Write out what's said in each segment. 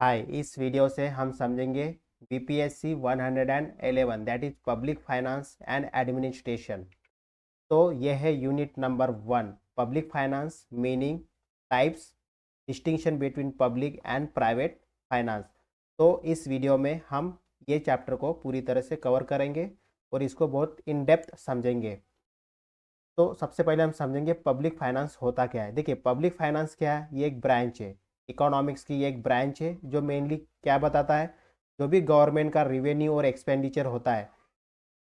हाय, इस वीडियो से हम समझेंगे BPSC 111 that is public finance and administration. तो यह है unit number 1, public finance meaning, types, distinction between public and private finance. तो इस वीडियो में हम ये चैप्टर को पूरी तरह से कवर करेंगे और इसको बहुत इन डेप्थ समझेंगे। तो सबसे पहले हम समझेंगे पब्लिक फाइनेंस होता क्या है। देखिए, पब्लिक फाइनेंस क्या है, ये एक ब्रांच है, इकोनॉमिक्स की ये एक ब्रांच है जो मेनली क्या बताता है, जो भी गवर्नमेंट का रिवेन्यू और एक्सपेंडिचर होता है,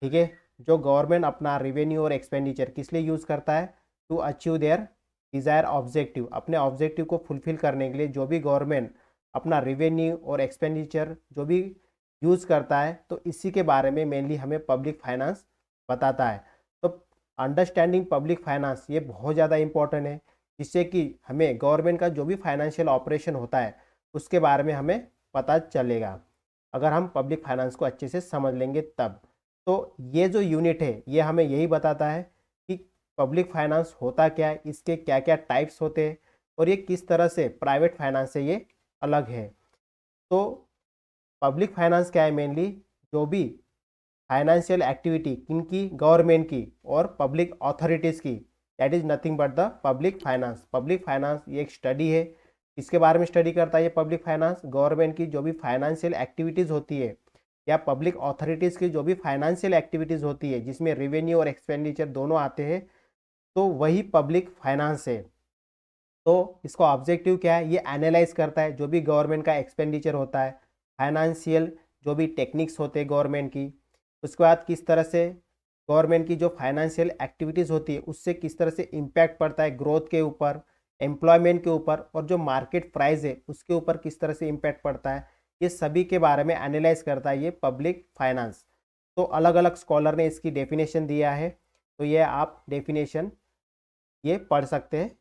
ठीक है, जो गवर्नमेंट अपना रिवेन्यू और एक्सपेंडिचर किस लिए यूज़ करता है, to achieve their desire objective, अपने ऑब्जेक्टिव को फुलफिल करने के लिए जो भी गवर्नमेंट अपना रिवेन्यू और एक्सपेंडिचर जो भी यूज़ करता है, तो इसी के बारे में मेनली हमें पब्लिक फाइनेंस बताता है। तो अंडरस्टैंडिंग पब्लिक फाइनेंस ये बहुत ज़्यादा इंपॉर्टेंट है, जिससे कि हमें गवर्नमेंट का जो भी फाइनेंशियल ऑपरेशन होता है उसके बारे में हमें पता चलेगा, अगर हम पब्लिक फाइनेंस को अच्छे से समझ लेंगे तब। तो ये जो यूनिट है ये हमें यही बताता है कि पब्लिक फाइनेंस होता क्या है, इसके क्या क्या टाइप्स होते हैं और ये किस तरह से प्राइवेट फाइनेंस से ये अलग है। तो पब्लिक फाइनेंस क्या है, मेनली जो भी फाइनेंशियल एक्टिविटी किनकी, गवर्नमेंट की और पब्लिक अथॉरिटीज़ की, that is nothing but the public finance. Public finance ये एक स्टडी है, इसके बारे में स्टडी करता है ये पब्लिक फाइनेंस, गवर्नमेंट की जो भी फाइनेंशियल एक्टिविटीज़ होती है या पब्लिक अथॉरिटीज़ की जो भी फाइनेंशियल एक्टिविटीज़ होती है जिसमें रेवेन्यू और एक्सपेंडिचर दोनों आते हैं, तो वही पब्लिक फाइनेंस है। तो इसका ऑब्जेक्टिव क्या है, ये एनालाइज करता है जो भी गवर्नमेंट का एक्सपेंडिचर होता है, फाइनेंशियल जो भी टेक्निक्स होते हैं गवर्नमेंट की, उसके बाद किस तरह से गवर्नमेंट की जो फाइनेंशियल एक्टिविटीज़ होती है उससे किस तरह से इम्पैक्ट पड़ता है ग्रोथ के ऊपर, एम्प्लॉयमेंट के ऊपर और जो मार्केट प्राइस है उसके ऊपर किस तरह से इम्पैक्ट पड़ता है, ये सभी के बारे में एनालाइज करता है ये पब्लिक फाइनेंस। तो अलग अलग स्कॉलर ने इसकी डेफिनेशन दिया है, तो ये आप डेफिनेशन ये पढ़ सकते हैं।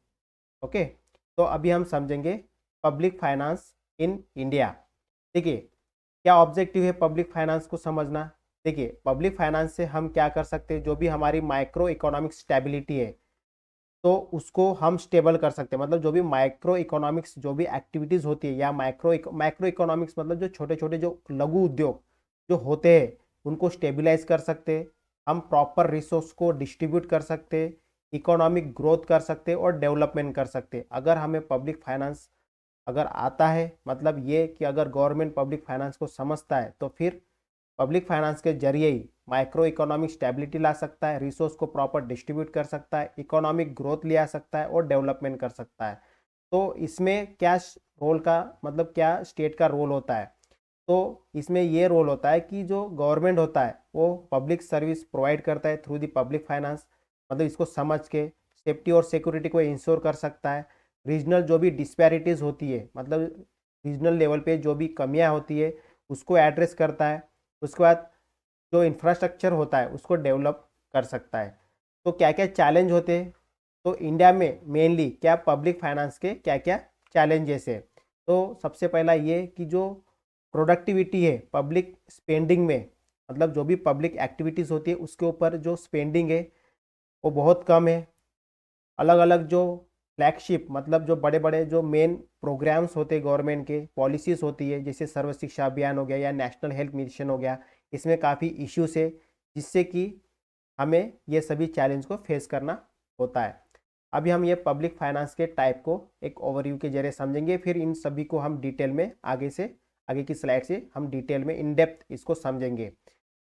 ओके, तो अभी हम समझेंगे पब्लिक फाइनेंस इन इंडिया। देखिए, क्या ऑब्जेक्टिव है पब्लिक फाइनेंस को समझना। देखिए, पब्लिक फाइनेंस से हम क्या कर सकते हैं, जो भी हमारी माइक्रो इकोनॉमिक स्टेबिलिटी है तो उसको हम स्टेबल कर सकते हैं। मतलब जो भी माइक्रो इकोनॉमिक्स जो भी एक्टिविटीज़ होती है या माइक्रो इकोनॉमिक्स मतलब जो छोटे छोटे जो लघु उद्योग जो होते हैं उनको स्टेबिलाईज कर सकते हैं, हम प्रॉपर रिसोर्स को डिस्ट्रीब्यूट कर सकते हैं, इकोनॉमिक ग्रोथ कर सकते हैं और डेवलपमेंट कर सकते हैं। अगर हमें पब्लिक फाइनेंस अगर आता है, मतलब ये कि अगर गवर्नमेंट पब्लिक फाइनेंस को समझता है तो फिर पब्लिक फाइनेंस के जरिए ही माइक्रो इकोनॉमिक स्टेबिलिटी ला सकता है, रिसोर्स को प्रॉपर डिस्ट्रीब्यूट कर सकता है, इकोनॉमिक ग्रोथ ले आ सकता है और डेवलपमेंट कर सकता है। तो इसमें क्या रोल का मतलब क्या स्टेट का रोल होता है, तो इसमें ये रोल होता है कि जो गवर्नमेंट होता है वो पब्लिक सर्विस प्रोवाइड करता है थ्रू दी पब्लिक फाइनेंस, मतलब इसको समझ के सेफ्टी और सिक्योरिटी को इंश्योर कर सकता है। रीजनल जो भी डिस्पैरिटीज़ होती है, मतलब रीजनल लेवल पे जो भी कमियां होती है उसको एड्रेस करता है। उसके बाद जो इंफ्रास्ट्रक्चर होता है उसको डेवलप कर सकता है। तो क्या क्या चैलेंज होते हैं, तो इंडिया में मेनली क्या पब्लिक फाइनेंस के क्या क्या चैलेंजेस है। तो सबसे पहला ये कि जो प्रोडक्टिविटी है पब्लिक स्पेंडिंग में, मतलब जो भी पब्लिक एक्टिविटीज़ होती है उसके ऊपर जो स्पेंडिंग है वो बहुत कम है। अलग अलग जो फ्लैगशिप मतलब जो बड़े बड़े जो मेन प्रोग्राम्स होते हैं गवर्नमेंट के, पॉलिसीज़ होती है जैसे सर्व शिक्षा अभियान हो गया या नेशनल हेल्थ मिशन हो गया, इसमें काफ़ी इश्यूज है जिससे कि हमें ये सभी चैलेंज को फेस करना होता है। अभी हम ये पब्लिक फाइनेंस के टाइप को एक ओवरव्यू के जरिए समझेंगे, फिर इन सभी को हम डिटेल में आगे की स्लाइड से हम डिटेल में इन डेप्थ इसको समझेंगे।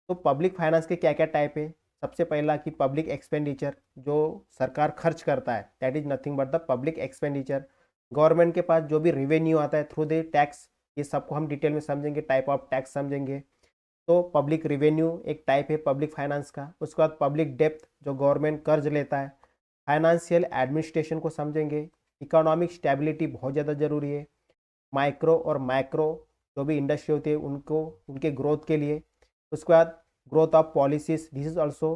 तो पब्लिक फाइनेंस के क्या क्या टाइप है, सबसे पहला कि पब्लिक एक्सपेंडिचर, जो सरकार खर्च करता है, that is nothing but the public expenditure. Government के पास जो भी रिवेन्यू आता है थ्रू द टैक्स, ये सबको हम डिटेल में समझेंगे, टाइप ऑफ टैक्स समझेंगे। तो पब्लिक रिवेन्यू एक टाइप है पब्लिक फाइनेंस का। उसके बाद पब्लिक डेप्थ, जो गवर्नमेंट कर्ज लेता है। फाइनेंशियल एडमिनिस्ट्रेशन को समझेंगे। इकोनॉमिक स्टेबिलिटी बहुत ज़्यादा ज़रूरी है। माइक्रो और मैक्रो जो भी इंडस्ट्री होती है उनको उनके ग्रोथ के लिए। उसके बाद growth of policies, this is also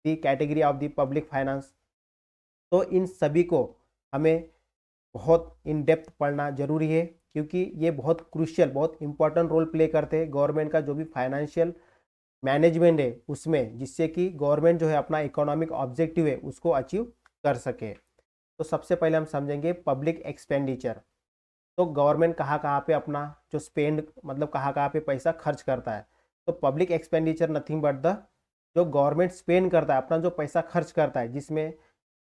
the category of the public finance. तो इन सभी को हमें बहुत इन डेप्थ पढ़ना जरूरी है, क्योंकि ये बहुत क्रूशियल बहुत इंपॉर्टेंट रोल प्ले करते हैं गवर्नमेंट का जो भी फाइनेंशियल मैनेजमेंट है उसमें, जिससे कि गवर्नमेंट जो है अपना इकोनॉमिक ऑब्जेक्टिव है उसको अचीव कर सके। तो सबसे पहले हम समझेंगे पब्लिक एक्सपेंडिचर। तो गवर्नमेंट कहाँ कहाँ पे अपना जो स्पेंड मतलब कहाँ कहाँ पे पैसा खर्च करता है। तो public expenditure nothing but the जो गवर्नमेंट स्पेंड करता है, अपना जो पैसा खर्च करता है, जिसमें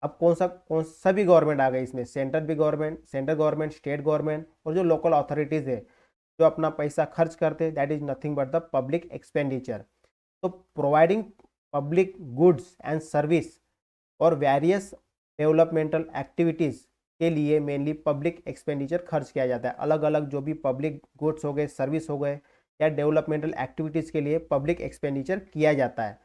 अब कौन सभी गवर्नमेंट आ गए इसमें, सेंट्रल गवर्नमेंट, स्टेट गवर्नमेंट और जो लोकल अथॉरिटीज़ है जो अपना पैसा खर्च करते हैं, that is nothing but the public expenditure. तो providing public goods and service और वेरियस डेवलपमेंटल एक्टिविटीज़ के लिए मेनली पब्लिक एक्सपेंडिचर खर्च किया जाता है। अलग अलग जो भी पब्लिक गुड्स हो गए, सर्विस हो गए या डेवलपमेंटल एक्टिविटीज़ के लिए पब्लिक एक्सपेंडिचर किया जाता है।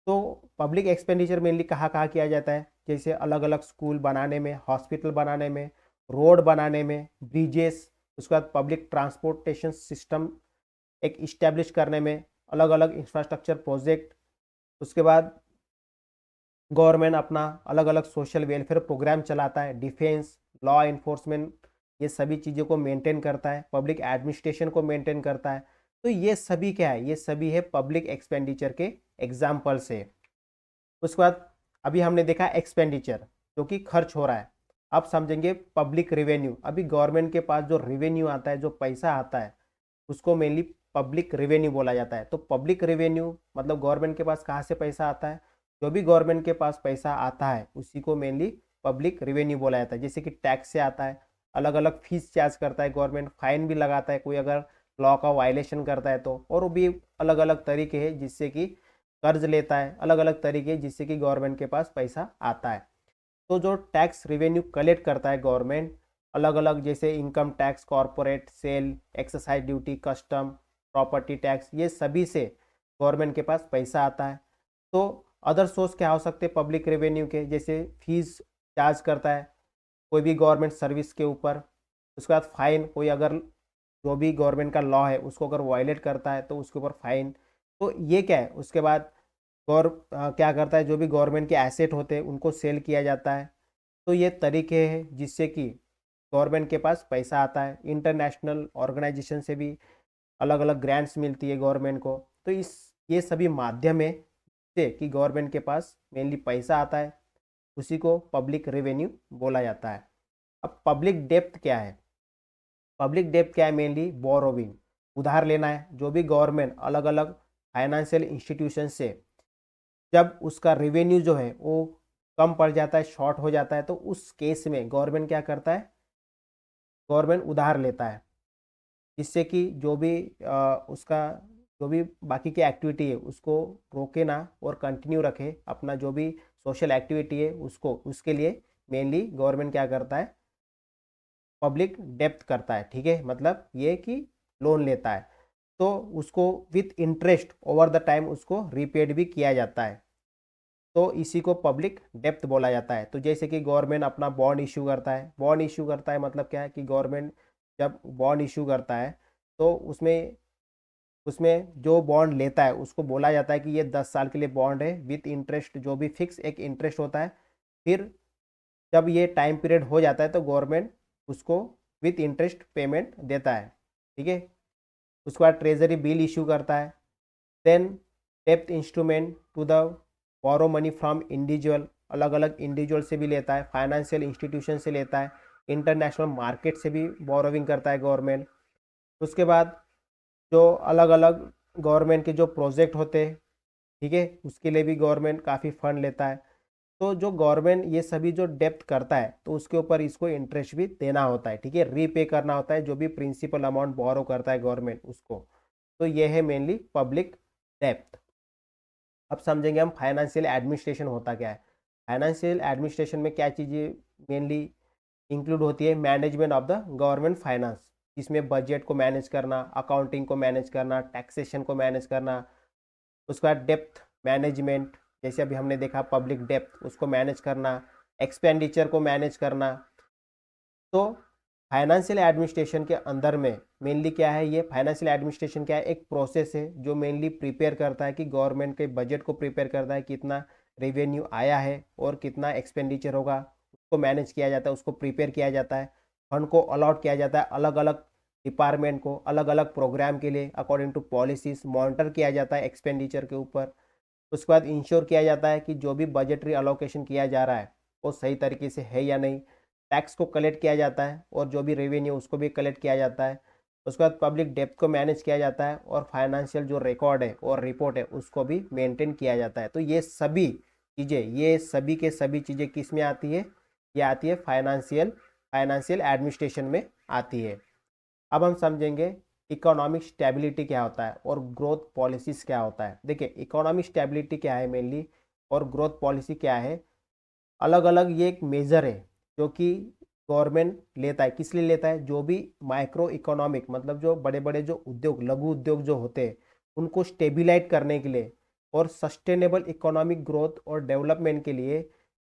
तो पब्लिक एक्सपेंडिचर मेनली कहाँ कहाँ किया जाता है, जैसे अलग अलग स्कूल बनाने में, हॉस्पिटल बनाने में, रोड बनाने में, ब्रिजेस, उसके बाद पब्लिक ट्रांसपोर्टेशन सिस्टम एक इस्टेब्लिश करने में, अलग अलग इंफ्रास्ट्रक्चर प्रोजेक्ट। उसके बाद गवर्नमेंट अपना अलग अलग सोशल वेलफेयर प्रोग्राम चलाता है, डिफेंस, लॉ इन्फोर्समेंट, ये सभी चीज़ों को मेंटेन करता है, पब्लिक एडमिनिस्ट्रेशन को मेंटेन करता है। तो ये सभी क्या है, ये सभी है पब्लिक एक्सपेंडिचर के एग्जाम्पल्स है। उसके बाद अभी हमने देखा एक्सपेंडिचर जो कि खर्च हो रहा है। अब समझेंगे पब्लिक रेवेन्यू। अभी गवर्नमेंट के पास जो रेवेन्यू आता है, जो पैसा आता है, उसको मेनली पब्लिक रेवेन्यू बोला जाता है। तो पब्लिक रेवेन्यू मतलब गवर्नमेंट के पास कहाँ से पैसा आता है, जो भी गवर्नमेंट के पास पैसा आता है उसी को मेनली पब्लिक रेवेन्यू बोला जाता है। जैसे कि टैक्स से आता है, अलग अलग फीस चार्ज करता है गवर्नमेंट, फाइन भी लगाता है कोई अगर लॉ का वायलेशन करता है तो, और वो भी अलग अलग तरीके हैं जिससे कि कर्ज लेता है, अलग अलग तरीके जिससे कि गवर्नमेंट के पास पैसा आता है। तो जो टैक्स रेवेन्यू कलेक्ट करता है गवर्नमेंट, अलग अलग जैसे income tax, corporate sale, excise duty, custom, property tax, ये सभी से गवर्नमेंट के पास पैसा आता है। तो अदर सोर्स क्या हो सकते हैं पब्लिक रेवेन्यू के, जैसे फीस चार्ज करता है कोई भी गवर्नमेंट सर्विस के ऊपर। उसके बाद फाइन, कोई अगर जो भी गवर्नमेंट का लॉ है उसको अगर वायलेट करता है तो उसके ऊपर फाइन। तो ये क्या है, उसके बाद क्या करता है, जो भी गवर्नमेंट के एसेट होते हैं उनको सेल किया जाता है। तो ये तरीके हैं जिससे कि गवर्नमेंट के पास पैसा आता है। इंटरनेशनल ऑर्गेनाइजेशन से भी अलग अलग ग्रांट्स मिलती है गवर्नमेंट को। तो इस ये सभी माध्यम है से कि गवर्नमेंट के पास मेनली पैसा आता है, उसी को पब्लिक रेवेन्यू बोला जाता है। अब पब्लिक डेप्थ क्या है, पब्लिक डेप्थ क्या है, मेनली बोरोविंग, उधार लेना है। जो भी गवर्नमेंट अलग अलग फाइनेंशियल इंस्टीट्यूशन से जब उसका रेवेन्यू जो है वो कम पड़ जाता है, शॉर्ट हो जाता है, तो उस केस में गवर्नमेंट क्या करता है, गवर्नमेंट उधार लेता है, जिससे कि जो भी उसका जो भी बाकी की एक्टिविटी है उसको रोके ना और कंटिन्यू रखे। अपना जो भी सोशल एक्टिविटी है उसको, उसके लिए मेनली गवर्नमेंट क्या करता है, पब्लिक डेप्थ करता है। ठीक है, मतलब ये कि लोन लेता है तो उसको with interest over the time उसको रीपेड भी किया जाता है। तो इसी को पब्लिक डेप्थ बोला जाता है। तो जैसे कि गवर्नमेंट अपना बॉन्ड इशू करता है, बॉन्ड इशू करता है मतलब क्या है कि गवर्नमेंट जब बॉन्ड इशू करता है तो उसमें उसमें जो बॉन्ड लेता है उसको बोला जाता है कि ये 10 साल के लिए बॉन्ड है विथ इंटरेस्ट, जो भी फिक्स एक इंटरेस्ट होता है। फिर जब ये टाइम पीरियड हो जाता है तो गवर्नमेंट उसको विथ इंटरेस्ट पेमेंट देता है। ठीक है, उसके बाद ट्रेजरी बिल इशू करता है। देन डेप्थ instrument to the borrow money from individual, अलग अलग इंडिविजुअल से भी लेता है, फाइनेंशियल इंस्टीट्यूशन से लेता है, इंटरनेशनल मार्केट से भी बोरोविंग करता है गवर्नमेंट। उसके बाद जो अलग अलग गवर्नमेंट के जो प्रोजेक्ट होते हैं, ठीक है, उसके लिए भी गवर्नमेंट काफ़ी फंड लेता है। तो जो गवर्नमेंट ये सभी जो डेप्थ करता है तो उसके ऊपर इसको इंटरेस्ट भी देना होता है। ठीक है, रीपे करना होता है जो भी प्रिंसिपल अमाउंट बोरो करता है गवर्नमेंट उसको। तो ये है मेनली पब्लिक डेप्थ। अब समझेंगे हम फाइनेंशियल एडमिनिस्ट्रेशन होता क्या है। फाइनेंशियल एडमिनिस्ट्रेशन में क्या चीज़ें मेनली इंक्लूड होती है, management of the government finance, जिसमें बजट को मैनेज करना, अकाउंटिंग को मैनेज करना, टैक्सेशन को मैनेज करना। उसका डेप्थ मैनेजमेंट, जैसे अभी हमने देखा पब्लिक डेप्थ, उसको मैनेज करना, एक्सपेंडिचर को मैनेज करना। तो फाइनेंशियल एडमिनिस्ट्रेशन के अंदर में मेनली क्या है, ये फाइनेंशियल एडमिनिस्ट्रेशन क्या है, एक प्रोसेस है जो मेनली प्रिपेयर करता है कि गवर्नमेंट के बजट को प्रिपेयर करता है, कितना रेवेन्यू आया है और कितना एक्सपेंडिचर होगा, उसको मैनेज किया जाता है, उसको प्रिपेयर किया जाता है, फंड को अलॉट किया जाता है अलग अलग डिपार्टमेंट को, अलग अलग प्रोग्राम के लिए अकॉर्डिंग टू पॉलिसीज, मॉनिटर किया जाता है एक्सपेंडिचर के ऊपर। उसके बाद इंश्योर किया जाता है कि जो भी बजटरी अलोकेशन किया जा रहा है वो सही तरीके से है या नहीं। टैक्स को कलेक्ट किया जाता है और जो भी रेवेन्यू उसको भी कलेक्ट किया जाता है। उसके बाद पब्लिक डेब्ट को मैनेज किया जाता है और फाइनेंशियल जो रिकॉर्ड है और रिपोर्ट है उसको भी मेंटेन किया जाता है। तो ये सभी चीज़ें, ये सभी के सभी चीज़ें किस में आती है? ये आती है फाइनेंशियल एडमिनिस्ट्रेशन में आती है। अब हम समझेंगे इकोनॉमिक स्टेबिलिटी क्या होता है और ग्रोथ पॉलिसीज क्या होता है। देखिए इकोनॉमिक स्टेबिलिटी क्या है मेनली और ग्रोथ पॉलिसी क्या है, अलग अलग ये एक मेजर है जो कि गवर्नमेंट लेता है। किस लिए लेता है? जो भी माइक्रो इकोनॉमिक मतलब जो बड़े बड़े जो उद्योग, लघु उद्योग जो होते हैं उनको स्टेबिलाइज करने के लिए और सस्टेनेबल इकोनॉमिक ग्रोथ और डेवलपमेंट के लिए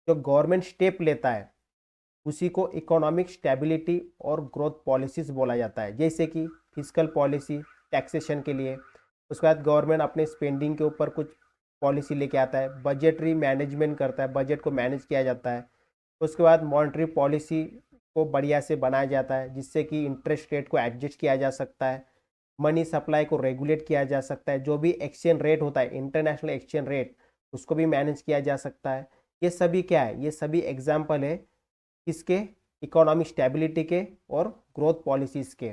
जो गवर्नमेंट स्टेप लेता है उसी को इकोनॉमिक स्टेबिलिटी और ग्रोथ पॉलिसीज बोला जाता है। जैसे कि फिस्कल पॉलिसी टैक्सेशन के लिए, उसके बाद गवर्नमेंट अपने स्पेंडिंग के ऊपर कुछ पॉलिसी लेके आता है, बजटरी मैनेजमेंट करता है, बजट को मैनेज किया जाता है। उसके बाद मॉनेटरी पॉलिसी को बढ़िया से बनाया जाता है जिससे कि इंटरेस्ट रेट को एडजस्ट किया जा सकता है, मनी सप्लाई को रेगुलेट किया जा सकता है, जो भी एक्सचेंज रेट होता है इंटरनेशनल एक्सचेंज रेट उसको भी मैनेज किया जा सकता है। ये सभी क्या है? ये सभी एग्जाम्पल है किसके? इकोनॉमिक स्टेबिलिटी के और ग्रोथ पॉलिसीज के।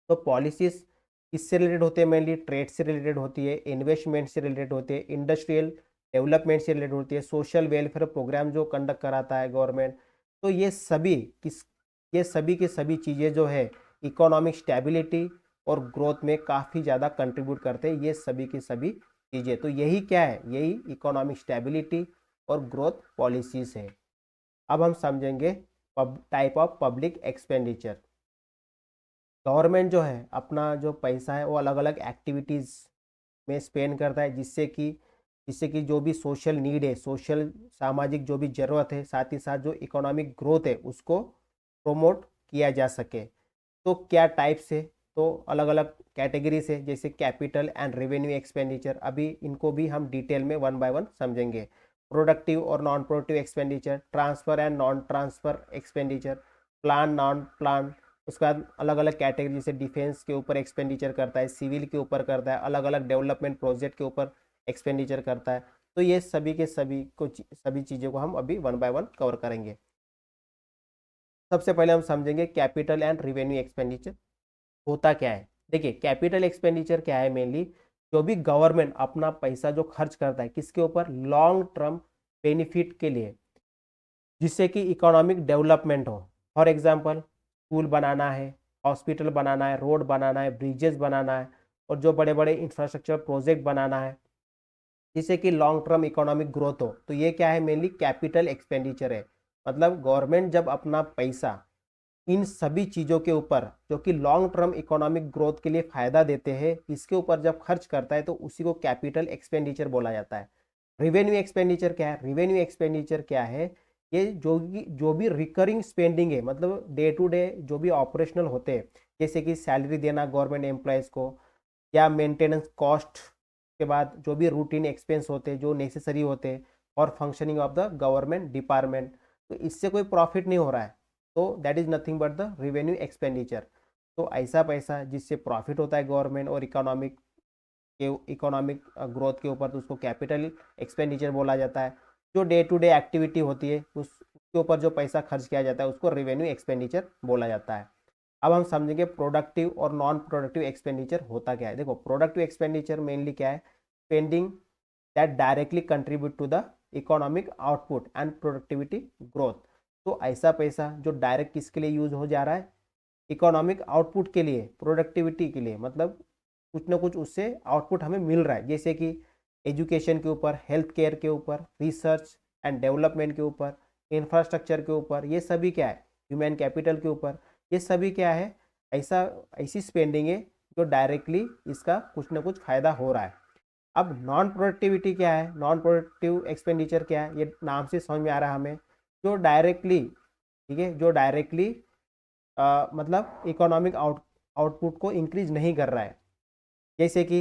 तो पॉलिसीज किससे रिलेटेड होते हैं? मेनली ट्रेड से रिलेटेड होती है, इन्वेस्टमेंट से रिलेटेड होती है, इंडस्ट्रियल डेवलपमेंट से रिलेटेड होती है, सोशल वेलफेयर प्रोग्राम जो कंडक्ट कराता है गवर्नमेंट। तो ये सभी की सभी चीज़ें जो है इकोनॉमिक स्टेबिलिटी और ग्रोथ में काफ़ी ज़्यादा कंट्रीब्यूट करते हैं, ये सभी की सभी चीज़ें। तो यही क्या है? यही इकोनॉमिक स्टेबिलिटी और ग्रोथ पॉलिसीज है। अब हम समझेंगे type of public expenditure. Government जो है अपना जो पैसा है वो अलग अलग एक्टिविटीज़ में स्पेंड करता है जिससे कि जो भी सोशल नीड है, सोशल सामाजिक जो भी ज़रूरत है, साथ ही साथ जो इकोनॉमिक ग्रोथ है उसको प्रोमोट किया जा सके। तो क्या टाइप्स है? तो अलग अलग कैटेगरीज है, जैसे कैपिटल एंड रेवेन्यू एक्सपेंडिचर। अभी इनको भी हम डिटेल में वन बाय वन समझेंगे। प्रोडक्टिव और non productive expenditure, transfer and non transfer expenditure, plan non plan. उसके बाद अलग अलग कैटेगरी, जैसे डिफेंस के ऊपर एक्सपेंडिचर करता है, सिविल के ऊपर करता है, अलग अलग डेवलपमेंट प्रोजेक्ट के ऊपर एक्सपेंडिचर करता है। तो ये सभी के सभी सभी चीज़ों को हम अभी वन बाय वन कवर करेंगे। सबसे पहले हम समझेंगे कैपिटल एंड रिवेन्यू एक्सपेंडिचर होता क्या है। देखिए कैपिटल एक्सपेंडिचर क्या है? मेनली जो भी गवर्नमेंट अपना पैसा जो खर्च करता है किसके ऊपर? लॉन्ग टर्म बेनिफिट के लिए, जिससे कि इकोनॉमिक डेवलपमेंट हो। फॉर एग्जांपल स्कूल बनाना है, हॉस्पिटल बनाना है, रोड बनाना है, ब्रिजेस बनाना है और जो बड़े बड़े इंफ्रास्ट्रक्चर प्रोजेक्ट बनाना है जिससे कि लॉन्ग टर्म इकोनॉमिक ग्रोथ हो। तो ये क्या है? मेनली कैपिटल एक्सपेंडिचर है। मतलब गवर्नमेंट जब अपना पैसा इन सभी चीज़ों के ऊपर जो कि लॉन्ग टर्म इकोनॉमिक ग्रोथ के लिए फ़ायदा देते हैं इसके ऊपर जब खर्च करता है तो उसी को कैपिटल एक्सपेंडिचर बोला जाता है। रिवेन्यू एक्सपेंडिचर क्या है? रिवेन्यू एक्सपेंडिचर क्या है? ये जो भी रिकरिंग स्पेंडिंग है, मतलब डे टू डे जो भी ऑपरेशनल होते हैं, जैसे कि सैलरी देना गवर्नमेंट एम्प्लॉयज़ को या मेंटेनेंस कॉस्ट के बाद जो भी रूटीन एक्सपेंस होते हैं जो नेसेसरी होते हैं और functioning of the government department, तो इससे कोई प्रॉफिट नहीं हो रहा है तो that is nothing but the revenue expenditure. तो ऐसा पैसा जिससे प्रॉफिट होता है गवर्नमेंट और इकोनॉमिक ग्रोथ के ऊपर, तो उसको कैपिटल एक्सपेंडिचर बोला जाता है। जो डे टू डे एक्टिविटी होती है उसके ऊपर जो पैसा खर्च किया जाता है उसको रेवेन्यू एक्सपेंडिचर बोला जाता है। अब हम समझेंगे प्रोडक्टिव और नॉन प्रोडक्टिव एक्सपेंडिचर होता क्या है। देखो प्रोडक्टिव एक्सपेंडिचर मेनली क्या है? Spending that directly contribute to the economic output and productivity growth. तो ऐसा पैसा जो डायरेक्ट किसके लिए यूज हो जा रहा है? इकोनॉमिक आउटपुट के लिए, प्रोडक्टिविटी के लिए, मतलब कुछ ना कुछ उससे आउटपुट हमें मिल रहा है, जैसे कि एजुकेशन के ऊपर, हेल्थ केयर के ऊपर, रिसर्च एंड डेवलपमेंट के ऊपर, इंफ्रास्ट्रक्चर के ऊपर, ये सभी क्या है? ह्यूमन कैपिटल के ऊपर, ये सभी क्या है? ऐसी स्पेंडिंग है जो डायरेक्टली इसका कुछ ना कुछ फ़ायदा हो रहा है। अब नॉन प्रोडक्टिविटी क्या है? नॉन प्रोडक्टिव एक्सपेंडिचर क्या है? ये नाम से समझ में आ रहा है हमें, जो डायरेक्टली, ठीक है, जो डायरेक्टली मतलब इकोनॉमिक आउटपुट को इंक्रीज नहीं कर रहा है। जैसे कि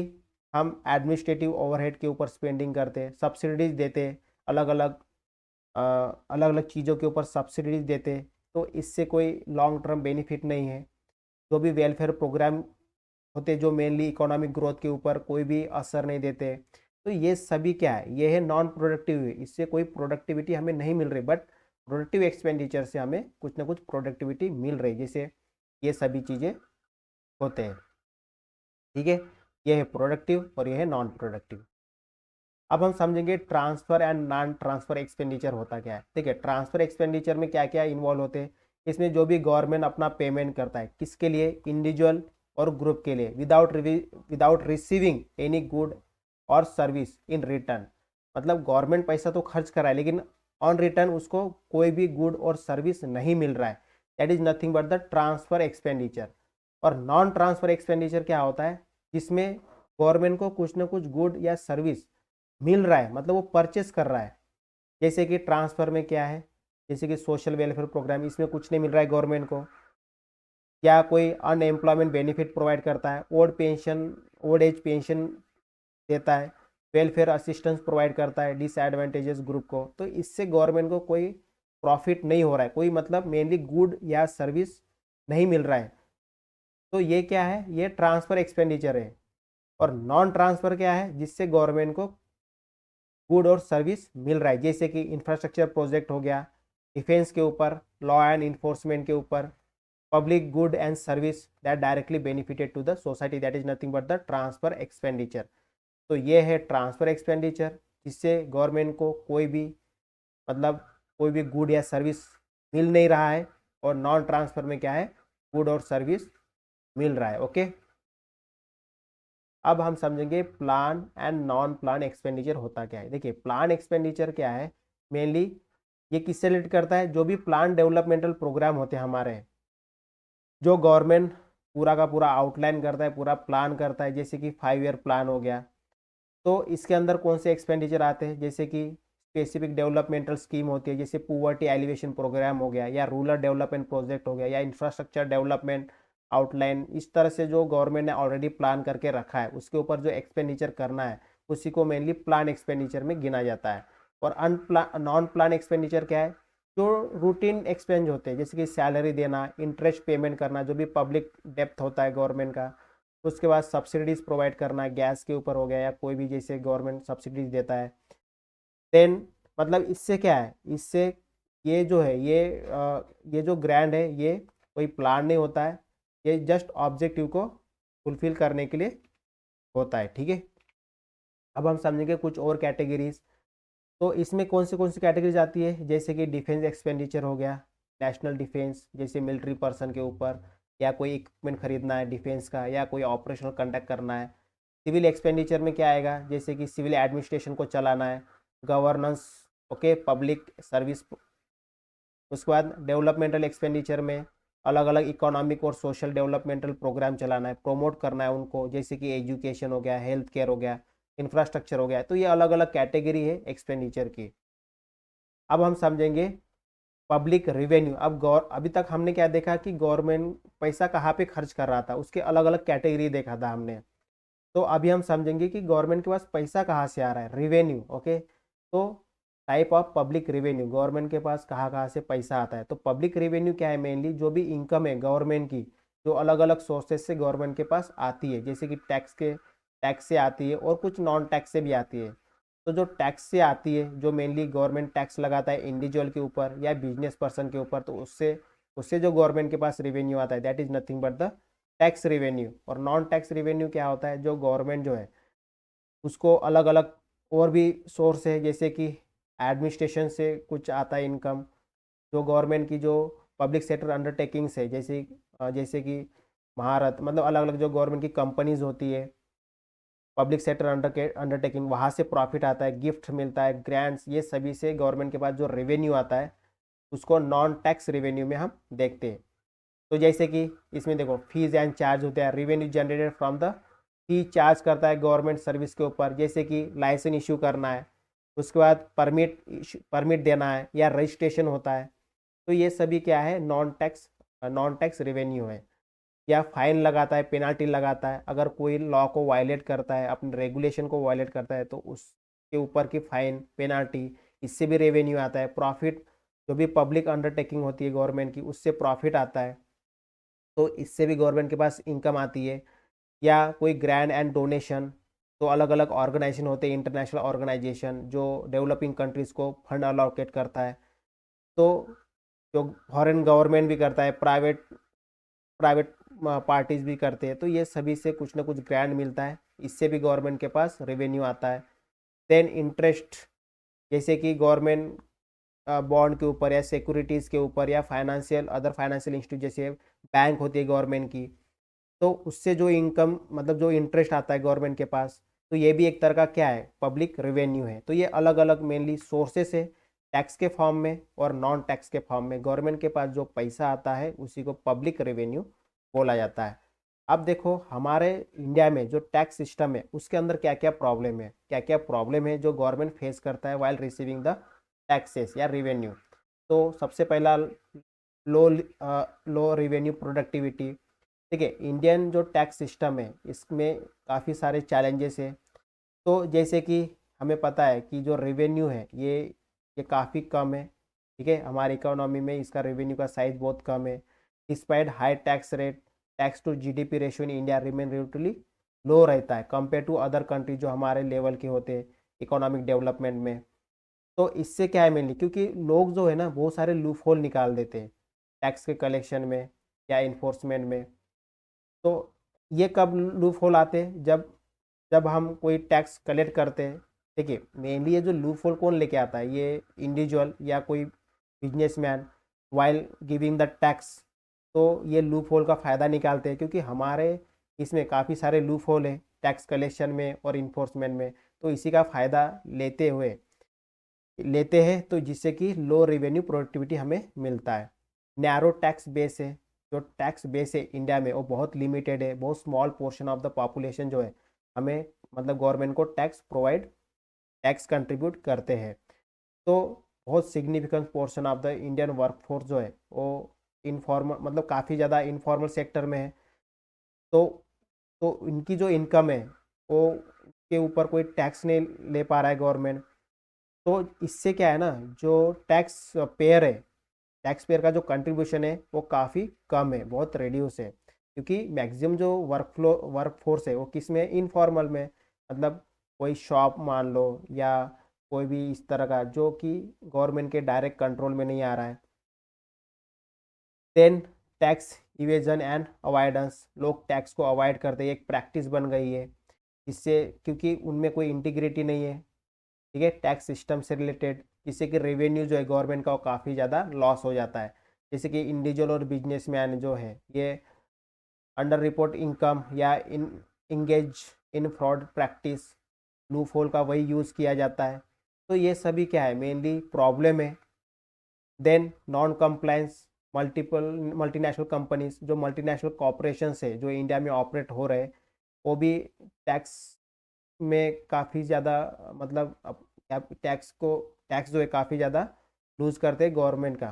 हम एडमिनिस्ट्रेटिव ओवरहेड के ऊपर स्पेंडिंग करते हैं, सब्सिडीज देते हैं, अलग अलग अलग अलग चीज़ों के ऊपर सब्सिडीज देते हैं, तो इससे कोई लॉन्ग टर्म बेनिफिट नहीं है। जो भी वेलफेयर प्रोग्राम होते जो मेनली इकोनॉमिक ग्रोथ के ऊपर कोई भी असर नहीं देते, तो ये सभी क्या है? ये है नॉन प्रोडक्टिव, इससे कोई प्रोडक्टिविटी हमें नहीं मिल रही, बट प्रोडक्टिव एक्सपेंडिचर से हमें कुछ ना कुछ प्रोडक्टिविटी मिल रही है, जैसे ये सभी चीज़ें होते हैं। ठीक है, ये है प्रोडक्टिव और ये है नॉन प्रोडक्टिव। अब हम समझेंगे transfer and non transfer expenditure होता क्या है। ठीक है, ट्रांसफर एक्सपेंडिचर में क्या क्या इन्वॉल्व होते हैं, इसमें जो भी गवर्नमेंट अपना पेमेंट करता है, किसके लिए, इंडिविजुअल और ग्रुप के लिए, विदाउट रिसीविंग एनी गुड और सर्विस इन रिटर्न। मतलब गवर्नमेंट पैसा तो खर्च कर रहा है लेकिन ऑन रिटर्न उसको कोई भी गुड और सर्विस नहीं मिल रहा है, that is nothing but the transfer expenditure. और नॉन ट्रांसफर एक्सपेंडिचर क्या होता है, जिसमें गवर्नमेंट को कुछ ना कुछ गुड या सर्विस मिल रहा है, मतलब वो परचेस कर रहा है। जैसे कि ट्रांसफर में क्या है, जैसे कि सोशल वेलफेयर प्रोग्राम, इसमें कुछ नहीं मिल रहा है गवर्नमेंट को, या कोई अनएम्प्लॉयमेंट बेनिफिट प्रोवाइड करता है, ओल्ड एज पेंशन देता है, वेलफेयर असिस्टेंस प्रोवाइड करता है डिसएडवांटेजेस ग्रुप को, तो इससे गवर्नमेंट को कोई प्रॉफिट नहीं हो रहा है, कोई मतलब मेनली गुड या सर्विस नहीं मिल रहा है। तो ये क्या है, ये ट्रांसफर एक्सपेंडिचर है। और नॉन ट्रांसफर क्या है, जिससे गवर्नमेंट को गुड और सर्विस मिल रहा है, जैसे कि इंफ्रास्ट्रक्चर प्रोजेक्ट हो गया, डिफेंस के ऊपर, लॉ एंड इन्फोर्समेंट के ऊपर, public good and service that directly benefited to the society, that is nothing but the transfer expenditure. तो ये है ट्रांसफर एक्सपेंडिचर, जिससे गवर्नमेंट को कोई भी मतलब कोई भी गुड या सर्विस मिल नहीं रहा है, और नॉन ट्रांसफर में क्या है, गुड और सर्विस मिल रहा है। ओके, अब हम समझेंगे plan and non plan expenditure होता क्या है। देखिए, प्लान एक्सपेंडिचर क्या है, मेनली ये किससे रिलेट करता है, जो भी प्लान डेवलपमेंटल प्रोग्राम होते हैं हमारे, जो गवर्नमेंट पूरा का पूरा आउटलाइन करता है, पूरा प्लान करता है, जैसे कि 5 ईयर प्लान हो गया, तो इसके अंदर कौन से एक्सपेंडिचर आते हैं, जैसे कि स्पेसिफिक डेवलपमेंटल स्कीम होती है, जैसे पुवर्टी एलिवेशन प्रोग्राम हो गया, या रूरल डेवलपमेंट प्रोजेक्ट हो गया, या इंफ्रास्ट्रक्चर डेवलपमेंट आउटलाइन। इस तरह से जो गवर्नमेंट ने ऑलरेडी प्लान करके रखा है उसके ऊपर जो एक्सपेंडिचर करना है, उसी को मेनली प्लान एक्सपेंडिचर में गिना जाता है। और नॉन प्लान एक्सपेंडिचर क्या है, जो रूटीन एक्सपेंस होते हैं, जैसे कि सैलरी देना, इंटरेस्ट पेमेंट करना, जो भी पब्लिक डेप्थ होता है गवर्नमेंट का, उसके बाद सब्सिडीज प्रोवाइड करना है, गैस के ऊपर हो गया या कोई भी जैसे गवर्नमेंट सब्सिडीज देता है। देन मतलब इससे क्या है, इससे ये जो है ये जो ग्रांट है, ये कोई प्लान नहीं होता है, ये जस्ट ऑब्जेक्टिव को फुलफिल करने के लिए होता है। ठीक है, अब हम समझेंगे कुछ और कैटेगरीज। तो इसमें कौन सी कैटेगरीज आती है, जैसे कि डिफेंस एक्सपेंडिचर हो गया, नेशनल डिफेंस, जैसे मिलिट्री पर्सन के ऊपर, या कोई इक्विपमेंट खरीदना है डिफेंस का, या कोई ऑपरेशनल कंडक्ट करना है। सिविल एक्सपेंडिचर में क्या आएगा, जैसे कि सिविल एडमिनिस्ट्रेशन को चलाना है, गवर्नेंस, ओके, पब्लिक सर्विस। उसके बाद डेवलपमेंटल एक्सपेंडिचर में अलग अलग इकोनॉमिक और सोशल डेवलपमेंटल प्रोग्राम चलाना है, प्रमोट करना है उनको, जैसे कि एजुकेशन हो गया, हेल्थ केयर हो गया, इंफ्रास्ट्रक्चर हो गया। तो ये अलग अलग कैटेगरी है एक्सपेंडिचर की। अब हम समझेंगे पब्लिक रिवेन्यू। अभी तक हमने क्या देखा कि गवर्नमेंट पैसा कहाँ पे खर्च कर रहा था, उसके अलग अलग कैटेगरी देखा था हमने। तो अभी हम समझेंगे कि गवर्नमेंट के पास पैसा कहाँ से आ रहा है, रिवेन्यू। ओके, तो type of public revenue, government के पास कहाँ कहाँ से पैसा आता है। तो पब्लिक रिवेन्यू क्या है, मेनली जो भी इनकम है गवर्नमेंट की, जो अलग अलग सोर्सेस से गवर्नमेंट के पास आती है, जैसे कि टैक्स से आती है और कुछ नॉन टैक्स से भी आती है। तो जो टैक्स से आती है, जो मेनली गवर्नमेंट टैक्स लगाता है इंडिविजुअल के ऊपर या बिजनेस पर्सन के ऊपर, तो उससे उससे जो गवर्नमेंट के पास रिवेन्यू आता है, that is nothing but the tax revenue. और नॉन टैक्स रिवेन्यू क्या होता है, जो गवर्नमेंट जो है उसको अलग अलग और भी सोर्स है, जैसे कि एडमिनिस्ट्रेशन से कुछ आता है इनकम, जो गवर्नमेंट की जो पब्लिक सेक्टर अंडरटेकिंग्स है, जैसे कि महारत, मतलब अलग अलग जो गवर्नमेंट की कंपनीज होती है, पब्लिक सेक्टर अंडरटेकिंग, वहाँ से प्रॉफिट आता है, गिफ्ट मिलता है, ग्रांट्स, ये सभी से गवर्नमेंट के पास जो रेवेन्यू आता है उसको नॉन टैक्स रेवेन्यू में हम देखते हैं। तो जैसे कि इसमें देखो फीस एंड चार्ज होते हैं, revenue generated from the fee, charge करता है गवर्नमेंट सर्विस के ऊपर, जैसे कि लाइसेंस इशू करना है, उसके बाद परमिट देना है, या रजिस्ट्रेशन होता है। तो ये सभी क्या है, नॉन टैक्स रेवेन्यू है। या फाइन लगाता है, पेनाल्टी लगाता है, अगर कोई लॉ को वायलेट करता है, अपने रेगुलेशन को वायलेट करता है, तो उसके ऊपर की फाइन पेनाल्टी, इससे भी रेवेन्यू आता है। प्रॉफिट, जो भी पब्लिक अंडरटेकिंग होती है गवर्नमेंट की, उससे प्रॉफिट आता है, तो इससे भी गवर्नमेंट के पास इनकम आती है। या कोई ग्रैंड एंड डोनेशन, तो अलग अलग ऑर्गेनाइजेशन होते हैं, इंटरनेशनल ऑर्गेनाइजेशन जो डेवलपिंग कंट्रीज़ को फंड अलोकेट करता है, तो जो फॉरेन गवर्नमेंट भी करता है, प्राइवेट प्राइवेट पार्टीज भी करते हैं, तो ये सभी से कुछ ना कुछ ग्रांट मिलता है, इससे भी गवर्नमेंट के पास रेवेन्यू आता है। देन इंटरेस्ट, जैसे कि गवर्नमेंट बॉन्ड के ऊपर या सिक्योरिटीज़ के ऊपर या फाइनेंशियल अदर फाइनेंशियल इंस्टीट्यूट जैसे बैंक होती है गवर्नमेंट की, तो उससे जो इनकम मतलब जो इंटरेस्ट आता है गवर्नमेंट के पास, तो ये भी एक तरह का क्या है, पब्लिक रेवेन्यू है। तो ये अलग अलग मेनली सोर्सेस है, टैक्स के फॉर्म में और नॉन टैक्स के फॉर्म में गवर्नमेंट के पास जो पैसा आता है उसी को पब्लिक रेवेन्यू बोला जाता है। अब देखो हमारे इंडिया में जो टैक्स सिस्टम है उसके अंदर क्या क्या प्रॉब्लम है, क्या क्या प्रॉब्लम है जो गवर्नमेंट फेस करता है वाइल रिसीविंग द टैक्सेस या रिवेन्यू। तो सबसे पहला लो लो रिवेन्यू प्रोडक्टिविटी। ठीक है, इंडियन जो टैक्स सिस्टम है इसमें काफ़ी सारे चैलेंजेस है। तो जैसे कि हमें पता है कि जो रेवेन्यू है ये काफ़ी कम है। ठीक है, हमारी इकोनॉमी में इसका रेवेन्यू का साइज बहुत कम है। Despite high tax rate, tax to GDP ratio in India remain relatively low रहता है कंपेयर टू अदर कंट्री जो हमारे लेवल के होते हैं इकोनॉमिक डेवलपमेंट में। तो इससे क्या है मेनली, क्योंकि लोग जो है ना बहुत सारे लूप होल निकाल देते हैं टैक्स के कलेक्शन में या इन्फोर्समेंट में। तो ये कब लूप होल आते हैं, जब जब हम कोई टैक्स कलेक्ट करते हैं। देखिए मेनली ये जो लूप होल कौन लेके आता है, ये इंडिविजुअल या कोई businessman while giving the tax. तो ये लूप होल का फ़ायदा निकालते हैं क्योंकि हमारे इसमें काफ़ी सारे लूप होल हैं टैक्स कलेक्शन में और इन्फोर्समेंट में। तो इसी का फ़ायदा लेते हैं तो जिससे कि लो रेवेन्यू प्रोडक्टिविटी हमें मिलता है। नैरो टैक्स बेस है, जो टैक्स बेस है इंडिया में वो बहुत लिमिटेड है, बहुत small portion of the population जो है हमें मतलब गवर्नमेंट को टैक्स कंट्रीब्यूट करते हैं। तो बहुत significant portion of the Indian workforce जो है वो इनफॉर्मल मतलब काफ़ी ज़्यादा इनफॉर्मल सेक्टर में है। तो तो इनकी जो इनकम है वो के ऊपर कोई टैक्स नहीं ले पा रहा है गवर्नमेंट। तो इससे क्या है ना, जो टैक्स पेयर है, टैक्स पेयर का जो कंट्रीब्यूशन है वो काफ़ी कम है, बहुत रिड्यूस है, क्योंकि मैक्सिमम जो वर्क फोर्स है वो किस में, इनफॉर्मल में। मतलब कोई शॉप मान लो या कोई भी इस तरह का जो कि गवर्नमेंट के डायरेक्ट कंट्रोल में नहीं आ रहा है। Then tax evasion and avoidance, लोग टैक्स को अवॉइड करते हैं, एक प्रैक्टिस बन गई है इससे, क्योंकि उनमें कोई इंटीग्रिटी नहीं है। ठीक है, टैक्स सिस्टम से रिलेटेड, जिससे कि रेवेन्यू जो है गवर्नमेंट का वो काफ़ी ज़्यादा लॉस हो जाता है। जैसे कि इंडिविजुअल और बिजनेसमैन जो है ये अंडर रिपोर्ट इनकम या engage in fraud practice, loop hole का वही यूज़ किया जाता है। तो ये सभी क्या है मेनली प्रॉब्लम है। Then non compliance, multiple multinational companies, जो मल्टीनेशनल कॉरपोरेशंस है जो इंडिया में ऑपरेट हो रहे हैं वो भी टैक्स में काफ़ी ज़्यादा मतलब टैक्स जो है काफ़ी ज़्यादा लूज करते हैं गवर्नमेंट का।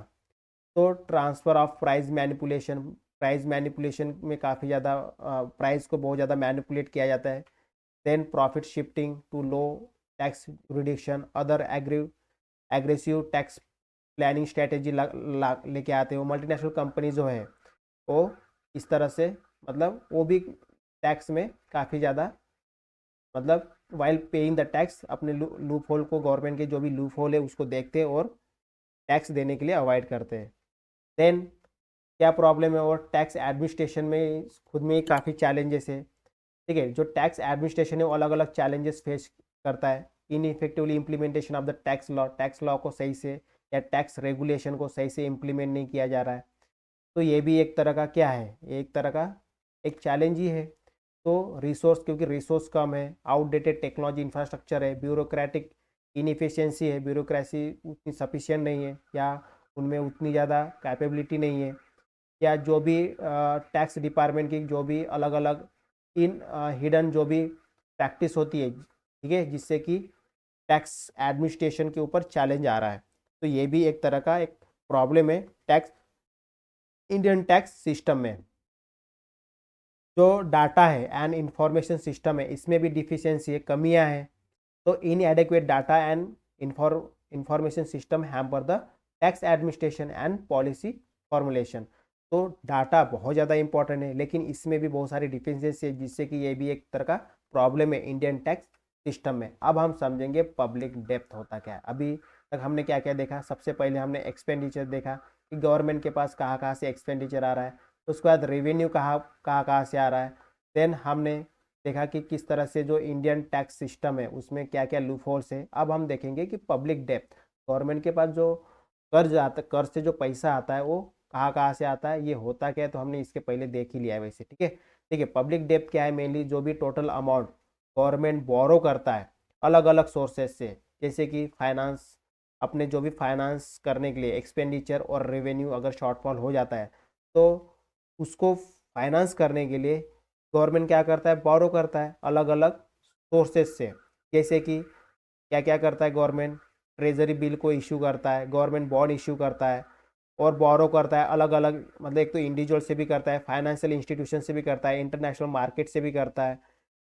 तो ट्रांसफ़र ऑफ प्राइस मैनिपुलेशन में काफ़ी ज़्यादा प्राइस को बहुत ज़्यादा मैनिपुलेट किया जाता है। Then profit shifting to low tax reduction, other aggressive tax planning strategy लेके आते हैं वो मल्टीनेशनल कंपनी जो है वो इस तरह से, मतलब वो भी टैक्स में काफ़ी ज़्यादा मतलब वाइल पेइंग द टैक्स अपने लूप होल को, गवर्नमेंट के जो भी लूप होल है उसको देखते हैं और टैक्स देने के लिए अवॉइड करते हैं। देन क्या प्रॉब्लम है, और टैक्स एडमिनिस्ट्रेशन में खुद में ही काफ़ी चैलेंजेस है। ठीक है, जो टैक्स एडमिनिस्ट्रेशन है वो अलग अलग चैलेंजेस फेस करता है। Ineffectively implementation of the tax law को सही से या टैक्स रेगुलेशन को सही से इम्प्लीमेंट नहीं किया जा रहा है। तो ये भी एक तरह का क्या है, एक तरह का एक चैलेंज ही है। तो रिसोर्स, क्योंकि रिसोर्स कम है, आउटडेटेड टेक्नोलॉजी इंफ्रास्ट्रक्चर है, ब्यूरोक्रेटिक इनफिशियंसी है, ब्यूरोक्रेसी उतनी सफिशिएंट नहीं है या उनमें उतनी ज़्यादा कैपेबिलिटी नहीं है, या जो भी टैक्स डिपार्टमेंट की जो भी अलग अलग इन हिडन जो भी प्रैक्टिस होती है, ठीक है, जिससे कि टैक्स एडमिनिस्ट्रेशन के ऊपर चैलेंज आ रहा है। तो ये भी एक तरह का एक प्रॉब्लम है टैक्स इंडियन टैक्स सिस्टम में। जो डाटा है एंड इंफॉर्मेशन सिस्टम है इसमें भी डिफिशियंसी है, कमियां हैं। तो inadequate data and information system hamper the tax administration and policy formulation. तो डाटा बहुत ज़्यादा इंपॉर्टेंट है लेकिन इसमें भी बहुत सारी डिफिशियंसी है, जिससे कि ये भी एक तरह का प्रॉब्लम है इंडियन टैक्स सिस्टम में। अब हम समझेंगे पब्लिक डेप्थ होता क्या है। अभी तक हमने क्या क्या देखा, सबसे पहले हमने एक्सपेंडिचर देखा कि गवर्नमेंट के पास कहाँ कहाँ से एक्सपेंडिचर आ रहा है, उसके बाद रेवेन्यू कहाँ कहाँ कहाँ से आ रहा है। देन हमने देखा कि किस तरह से जो इंडियन टैक्स सिस्टम है उसमें क्या क्या लूप होल्स है। अब हम देखेंगे कि पब्लिक डेप्थ, गवर्नमेंट के पास जो कर्ज से जो पैसा आता है वो कहाँ कहाँ से आता है, ये होता क्या है, तो हमने इसके पहले देख ही लिया है वैसे, ठीक है। ठीक है, पब्लिक डेप्थ क्या है, मेनली जो भी टोटल अमाउंट गवर्नमेंट बोरो करता है अलग अलग सोर्सेज से, जैसे कि फाइनेंस, अपने जो भी फाइनेंस करने के लिए एक्सपेंडिचर और रेवेन्यू अगर शॉर्टफॉल हो जाता है तो उसको फाइनेंस करने के लिए गवर्नमेंट क्या करता है, बोरो करता है अलग अलग सोर्सेज से। जैसे कि क्या क्या करता है गवर्नमेंट, ट्रेजरी बिल को इशू करता है, गवर्नमेंट बॉन्ड इशू करता है और बोरो करता है अलग अलग, मतलब एक तो इंडिविजुअल से भी करता है, फाइनेंशियल इंस्टीट्यूशन से भी करता है, इंटरनेशनल मार्केट से भी करता है,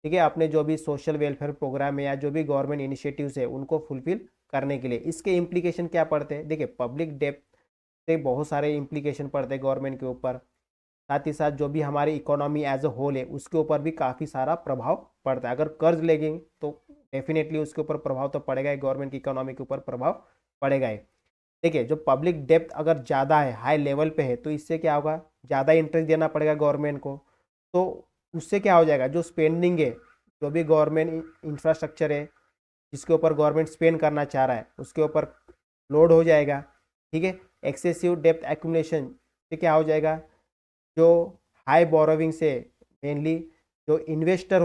ठीक है, अपने जो भी सोशल वेलफेयर प्रोग्राम है या जो भी गवर्नमेंट इनिशिएटिव्स है उनको फुलफिल करने के लिए। इसके इम्प्लीकेशन क्या पड़ते हैं, देखिए पब्लिक डेप्थ से बहुत सारे इम्प्लीकेशन पड़ते हैं गवर्नमेंट के ऊपर, साथ ही साथ जो भी हमारी इकोनॉमी एज अ होल है उसके ऊपर भी काफ़ी सारा प्रभाव पड़ता है। अगर कर्ज लेंगे तो डेफिनेटली उसके ऊपर प्रभाव तो पड़ेगा ही, गवर्नमेंट की इकोनॉमी के ऊपर प्रभाव पड़ेगा ही। देखिए जो पब्लिक डेप्थ अगर ज़्यादा है, हाई लेवल पे है, तो इससे क्या होगा, ज़्यादा इंटरेस्ट देना पड़ेगा गवर्नमेंट को, तो उससे क्या हो जाएगा, जो स्पेंडिंग है, जो भी गवर्नमेंट इंफ्रास्ट्रक्चर है जिसके ऊपर गवर्नमेंट स्पेंड करना चाह रहा है उसके ऊपर लोड हो जाएगा, ठीक है। एक्सेसिव डेप्थ एक्यूमुलेशन से क्या हो जाएगा, जो हाई बोरोविंग से मेनली जो इन्वेस्टर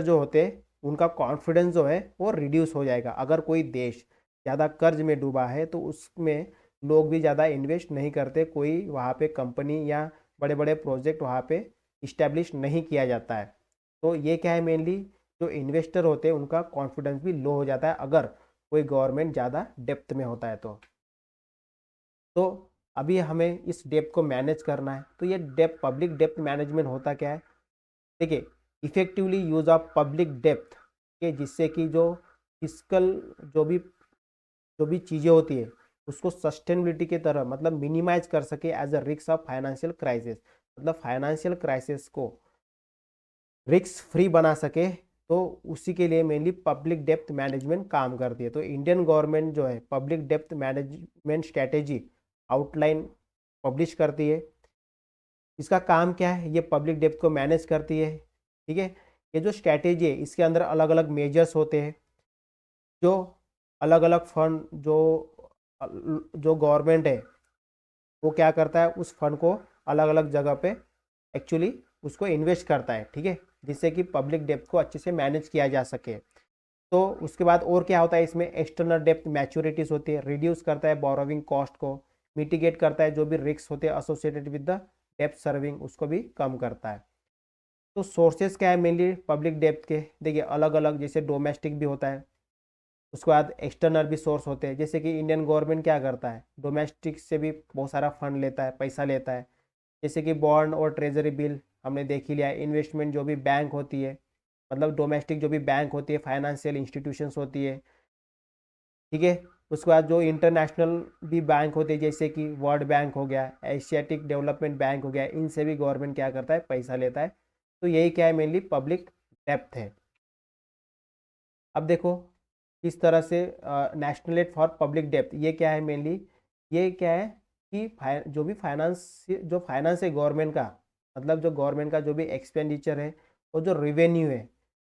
जो होते हैं उनका कॉन्फिडेंस जो है वो रिड्यूस हो जाएगा। अगर कोई देश ज़्यादा कर्ज में डूबा है तो उसमें लोग भी ज़्यादा इन्वेस्ट नहीं करते, कोई वहाँ पे कंपनी या बड़े बड़े प्रोजेक्ट वहाँ पे इस्टेब्लिश नहीं किया जाता है। तो ये क्या है, मेनली जो इन्वेस्टर होते हैं उनका कॉन्फिडेंस भी लो हो जाता है अगर कोई गवर्नमेंट ज़्यादा डेप्थ में होता है तो अभी हमें इस डेप्थ को मैनेज करना है। तो ये डेप्थ, पब्लिक डेप्थ मैनेजमेंट होता क्या है, देखिए effectively use of public depth के, जिससे कि जो फिजिकल जो भी चीज़ें होती है उसको सस्टेनेबिलिटी की तरह मतलब मिनिमाइज कर सके as a risk of financial crisis, मतलब फाइनेंशियल क्राइसिस को रिस्क फ्री बना सके, तो उसी के लिए मेनली पब्लिक डेप्थ मैनेजमेंट काम करती है। तो इंडियन गवर्नमेंट जो है public depth management strategy outline publish करती है। इसका काम क्या है, ये पब्लिक डेप्थ को मैनेज करती है, ठीक है। ये जो स्ट्रैटेजी है इसके अंदर अलग अलग मेजर्स होते हैं, जो अलग अलग फंड जो गवर्नमेंट है वो क्या करता है, उस फंड को अलग अलग जगह पे एक्चुअली उसको इन्वेस्ट करता है, ठीक है, जिससे कि पब्लिक डेप्थ को अच्छे से मैनेज किया जा सके। तो उसके बाद और क्या होता है, इसमें एक्सटर्नल डेप्थ मैच्योरिटीज होती है, रिड्यूस करता है बोरोविंग कॉस्ट को, मिटिगेट करता है जो भी रिस्क होते हैं associated with the depth serving उसको भी कम करता है। तो सोर्सेज क्या है मेनली पब्लिक डेप्थ के, देखिए अलग अलग, जैसे डोमेस्टिक भी होता है, उसके बाद एक्सटर्नल भी सोर्स होते हैं, जैसे कि इंडियन गवर्नमेंट क्या करता है, डोमेस्टिक से भी बहुत सारा फंड लेता है, पैसा लेता है, जैसे कि बॉन्ड और ट्रेजरी बिल हमने देख ही लिया है। इन्वेस्टमेंट जो भी बैंक होती है, मतलब डोमेस्टिक जो भी बैंक होती है, फाइनेंशियल इंस्टीट्यूशंस होती है, ठीक है। उसके बाद जो इंटरनेशनल भी बैंक होते हैं जैसे कि वर्ल्ड बैंक हो गया, एशियाटिक डेवलपमेंट बैंक हो गया, इनसे भी गवर्नमेंट क्या करता है, पैसा लेता है। तो यही क्या है, मेनली पब्लिक डेप्थ है। अब देखो किस तरह से नेशनल फॉर पब्लिक डेप्थ, ये क्या है मेनली, ये क्या है कि जो भी फाइनेंस है गवर्नमेंट का, मतलब जो गवर्नमेंट का जो भी एक्सपेंडिचर है और जो रेवेन्यू है,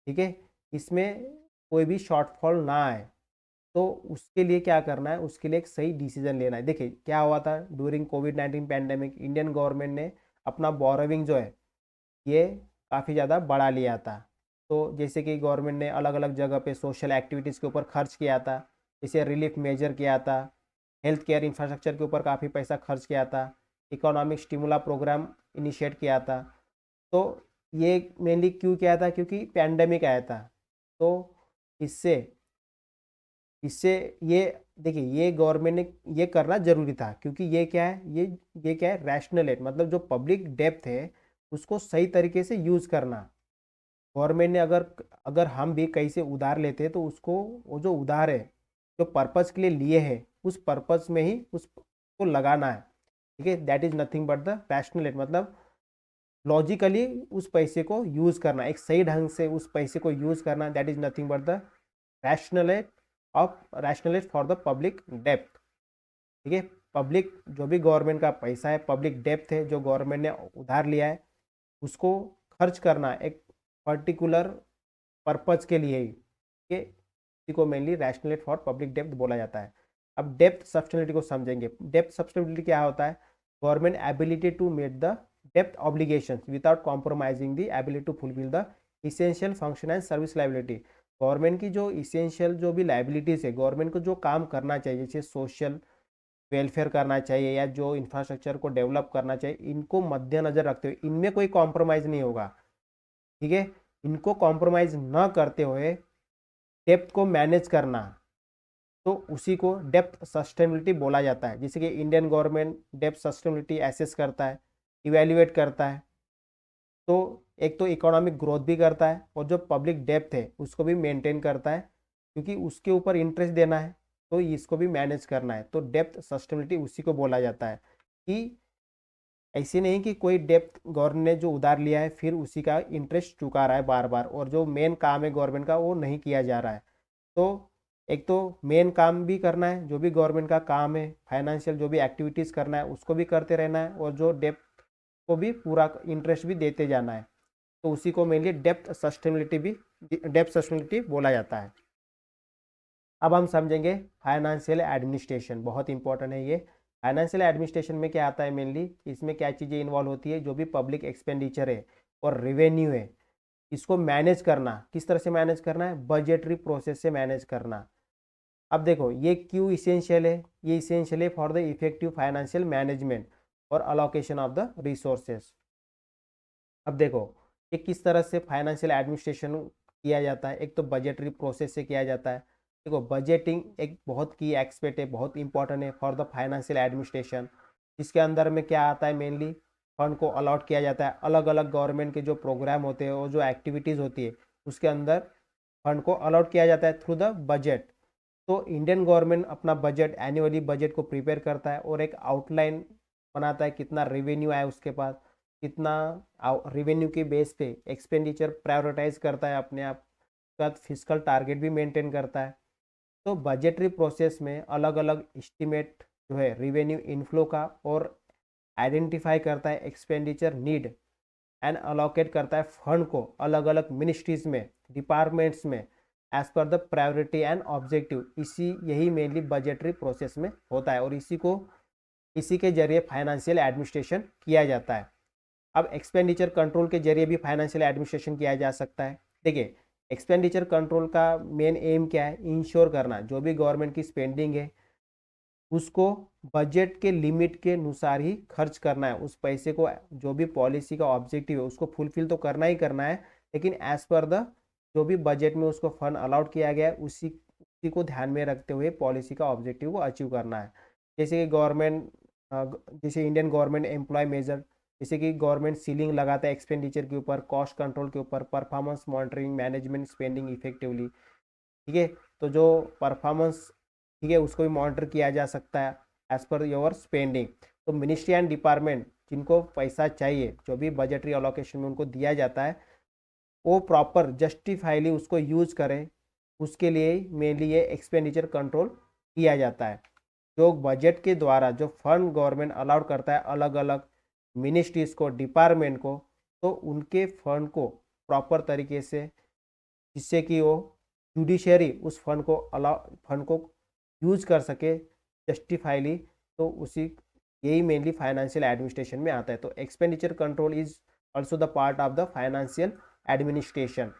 ठीक है, इसमें कोई भी शॉर्टफॉल ना आए, तो उसके लिए क्या करना है, उसके लिए एक सही डिसीजन लेना है। देखिए क्या हुआ था ड्यूरिंग कोविड-19 पैंडेमिक, इंडियन गवर्नमेंट ने अपना बोरोविंग जो है ये काफ़ी ज़्यादा बढ़ा लिया था। तो जैसे कि गवर्नमेंट ने अलग अलग जगह पे सोशल एक्टिविटीज़ के ऊपर खर्च किया था, जैसे रिलीफ मेजर किया था, हेल्थ केयर इंफ्रास्ट्रक्चर के ऊपर काफ़ी पैसा खर्च किया था, इकोनॉमिक स्टिमुला प्रोग्राम इनिशिएट किया था। तो ये मेनली क्यों किया था, क्योंकि पैंडेमिक आया था। तो इससे इससे ये देखिए ये गवर्नमेंट ने ये करना जरूरी था, क्योंकि ये क्या है, ये क्या है, रैशनल है, मतलब जो पब्लिक डेप्थ है उसको सही तरीके से यूज़ करना। गवर्नमेंट ने अगर अगर हम भी कहीं से उधार लेते हैं तो उसको, वो जो उधार है जो पर्पज़ के लिए लिए है उस पर्पज़ में ही उसको लगाना है, ठीक है। That is nothing but the rational, मतलब लॉजिकली उस पैसे को यूज़ करना, एक सही ढंग से उस पैसे को यूज़ करना, that is nothing but the rational of rationalist for the public depth. ठीक है, पब्लिक जो भी गवर्नमेंट का पैसा है, पब्लिक डेप्थ है जो गवर्नमेंट ने उधार लिया है, उसको खर्च करना एक पर्टिकुलर पर्पज के लिए ही, ये इसी को mainly rationality for public depth बोला जाता है। अब डेप्थ सस्टेनेबिलिटी को समझेंगे। डेप्थ सस्टेनेबिलिटी क्या होता है? Government ability to meet the डेप्थ obligations without compromising the ability to fulfil the essential function and service liability. Government की जो इसेंशियल जो भी लाइबिलिटीज है, गवर्नमेंट को जो काम करना चाहिए, जैसे सोशल वेलफेयर करना चाहिए या जो इंफ्रास्ट्रक्चर को डेवलप करना चाहिए, इनको मद्देनजर रखते हुए इनमें कोई कॉम्प्रोमाइज नहीं होगा। ठीक है, इनको कॉम्प्रोमाइज न करते हुए डेप्थ को मैनेज करना, तो उसी को डेप्थ सस्टेनेबिलिटी बोला जाता है। जैसे कि इंडियन गवर्नमेंट डेप्थ सस्टेनेबिलिटी एसेस करता है, इवेल्युएट करता है, तो एक तो इकोनॉमिक ग्रोथ भी करता है और जो पब्लिक डेप्थ है उसको भी मेंटेन करता है, क्योंकि उसके ऊपर इंटरेस्ट देना है तो इसको भी मैनेज करना है। तो डेप्थ सस्टेनेबिलिटी उसी को बोला जाता है कि ऐसी नहीं कि कोई डेप्थ गवर्नमेंट ने जो उधार लिया है फिर उसी का इंटरेस्ट चुका रहा है बार बार, और जो मेन काम है गवर्नमेंट का वो नहीं किया जा रहा है। तो एक तो मेन काम भी करना है, जो भी गवर्नमेंट का काम है, फाइनेंशियल जो भी एक्टिविटीज़ करना है उसको भी करते रहना है, और जो डेप्थ को भी पूरा इंटरेस्ट भी देते जाना है। तो उसी को मेनली डेप्थ सस्टेनेबिलिटी बोला जाता है। अब हम समझेंगे फाइनेंशियल एडमिनिस्ट्रेशन, बहुत इंपॉर्टेंट है ये। फाइनेंशियल एडमिनिस्ट्रेशन में क्या आता है मेनली, इसमें क्या चीज़ें इन्वॉल्व होती है? जो भी पब्लिक एक्सपेंडिचर है और रेवेन्यू है, इसको मैनेज करना। किस तरह से मैनेज करना है? बजटरी प्रोसेस से मैनेज करना। अब देखो ये क्यों इसेंशियल है? ये इसेंशियल है for the effective financial management और अलोकेशन ऑफ द रिसोर्सेस। अब देखो ये किस तरह से फाइनेंशियल एडमिनिस्ट्रेशन किया जाता है। एक तो बजटरी प्रोसेस से किया जाता है। देखो बजटिंग एक बहुत की एक्सपेक्ट है, बहुत इंपॉर्टेंट है फॉर द फाइनेंशियल एडमिनिस्ट्रेशन। इसके अंदर में क्या आता है? मेनली फंड को अलॉट किया जाता है। अलग अलग गवर्नमेंट के जो प्रोग्राम होते हैं और जो एक्टिविटीज़ होती है उसके अंदर फंड को अलॉट किया जाता है थ्रू द बजट। तो इंडियन गवर्नमेंट अपना बजट, एनुअली बजट को प्रिपेयर करता है और एक आउटलाइन बनाता है, कितना रेवेन्यू आया उसके पास, कितना रेवेन्यू के बेस पे एक्सपेंडिचर प्रायोरिटाइज करता है अपने आप, उसके बाद फिजिकल टारगेट भी मेंटेन करता है। तो बजटरी प्रोसेस में अलग अलग एस्टिमेट जो है रेवेन्यू इनफ्लो का, और आइडेंटिफाई करता है एक्सपेंडिचर नीड एंड अलोकेट करता है फंड को अलग अलग मिनिस्ट्रीज में, डिपार्टमेंट्स में as per the priority and objective. यही मेनली बजटरी प्रोसेस में होता है और इसी के जरिए फाइनेंशियल एडमिनिस्ट्रेशन किया जाता है। अब एक्सपेंडिचर कंट्रोल के जरिए भी फाइनेंशियल एडमिनिस्ट्रेशन किया जा सकता है। देखिए एक्सपेंडिचर कंट्रोल का मेन एम क्या है? इंश्योर करना जो भी गवर्नमेंट की स्पेंडिंग है उसको बजट के लिमिट के अनुसार ही खर्च करना है। उस पैसे को, जो भी पॉलिसी का ऑब्जेक्टिव है उसको फुलफिल तो करना ही करना है, लेकिन एज पर द जो भी बजट में उसको फंड अलाउट किया गया है उसी को ध्यान में रखते हुए पॉलिसी का ऑब्जेक्टिव को अचीव करना है। जैसे कि जैसे इंडियन गवर्नमेंट एम्प्लॉय मेजर, जैसे कि गवर्नमेंट सीलिंग लगाता है एक्सपेंडिचर के ऊपर, कॉस्ट कंट्रोल के ऊपर, performance monitoring, management spending effectively. ठीक है, तो जो परफॉर्मेंस, ठीक है, उसको भी मॉनिटर किया जा सकता है एज पर योर स्पेंडिंग। तो मिनिस्ट्री एंड डिपार्टमेंट जिनको पैसा चाहिए, जो भी बजटरी अलोकेशन में उनको दिया जाता है, वो प्रॉपर जस्टिफाइली उसको यूज करें, उसके लिए मेनली ये एक्सपेंडिचर कंट्रोल किया जाता है। जो बजट के द्वारा जो फंड गवर्नमेंट अलाउड करता है अलग अलग मिनिस्ट्रीज को, डिपार्टमेंट को, तो उनके फंड को प्रॉपर तरीके से, जिससे कि वो जुडिशरी उस फंड को यूज कर सके जस्टिफाइली, तो यही मेनली फाइनेंशियल एडमिनिस्ट्रेशन में आता है। तो expenditure control is also the part of the financial administration.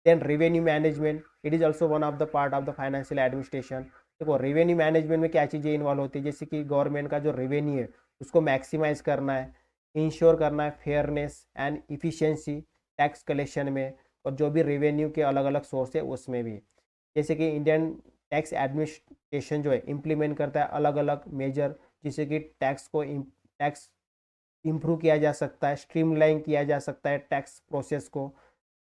Then revenue management, it is also one of the part of the financial administration. देखो रेवेन्यू मैनेजमेंट में क्या चीज़ें इन्वॉल्व होती है? जैसे कि गवर्नमेंट का जो रेवेन्यू है उसको मैक्सिमाइज करना है, इंश्योर करना है fairness and efficiency tax collection में, और जो भी रेवेन्यू के अलग अलग सोर्स है उसमें भी। जैसे कि इंडियन टैक्स एडमिनिस्ट्रेशन जो है इम्प्लीमेंट करता है अलग अलग मेजर, जिससे कि टैक्स इम्प्रूव किया जा सकता है, स्ट्रीमलाइन किया जा सकता है टैक्स प्रोसेस को।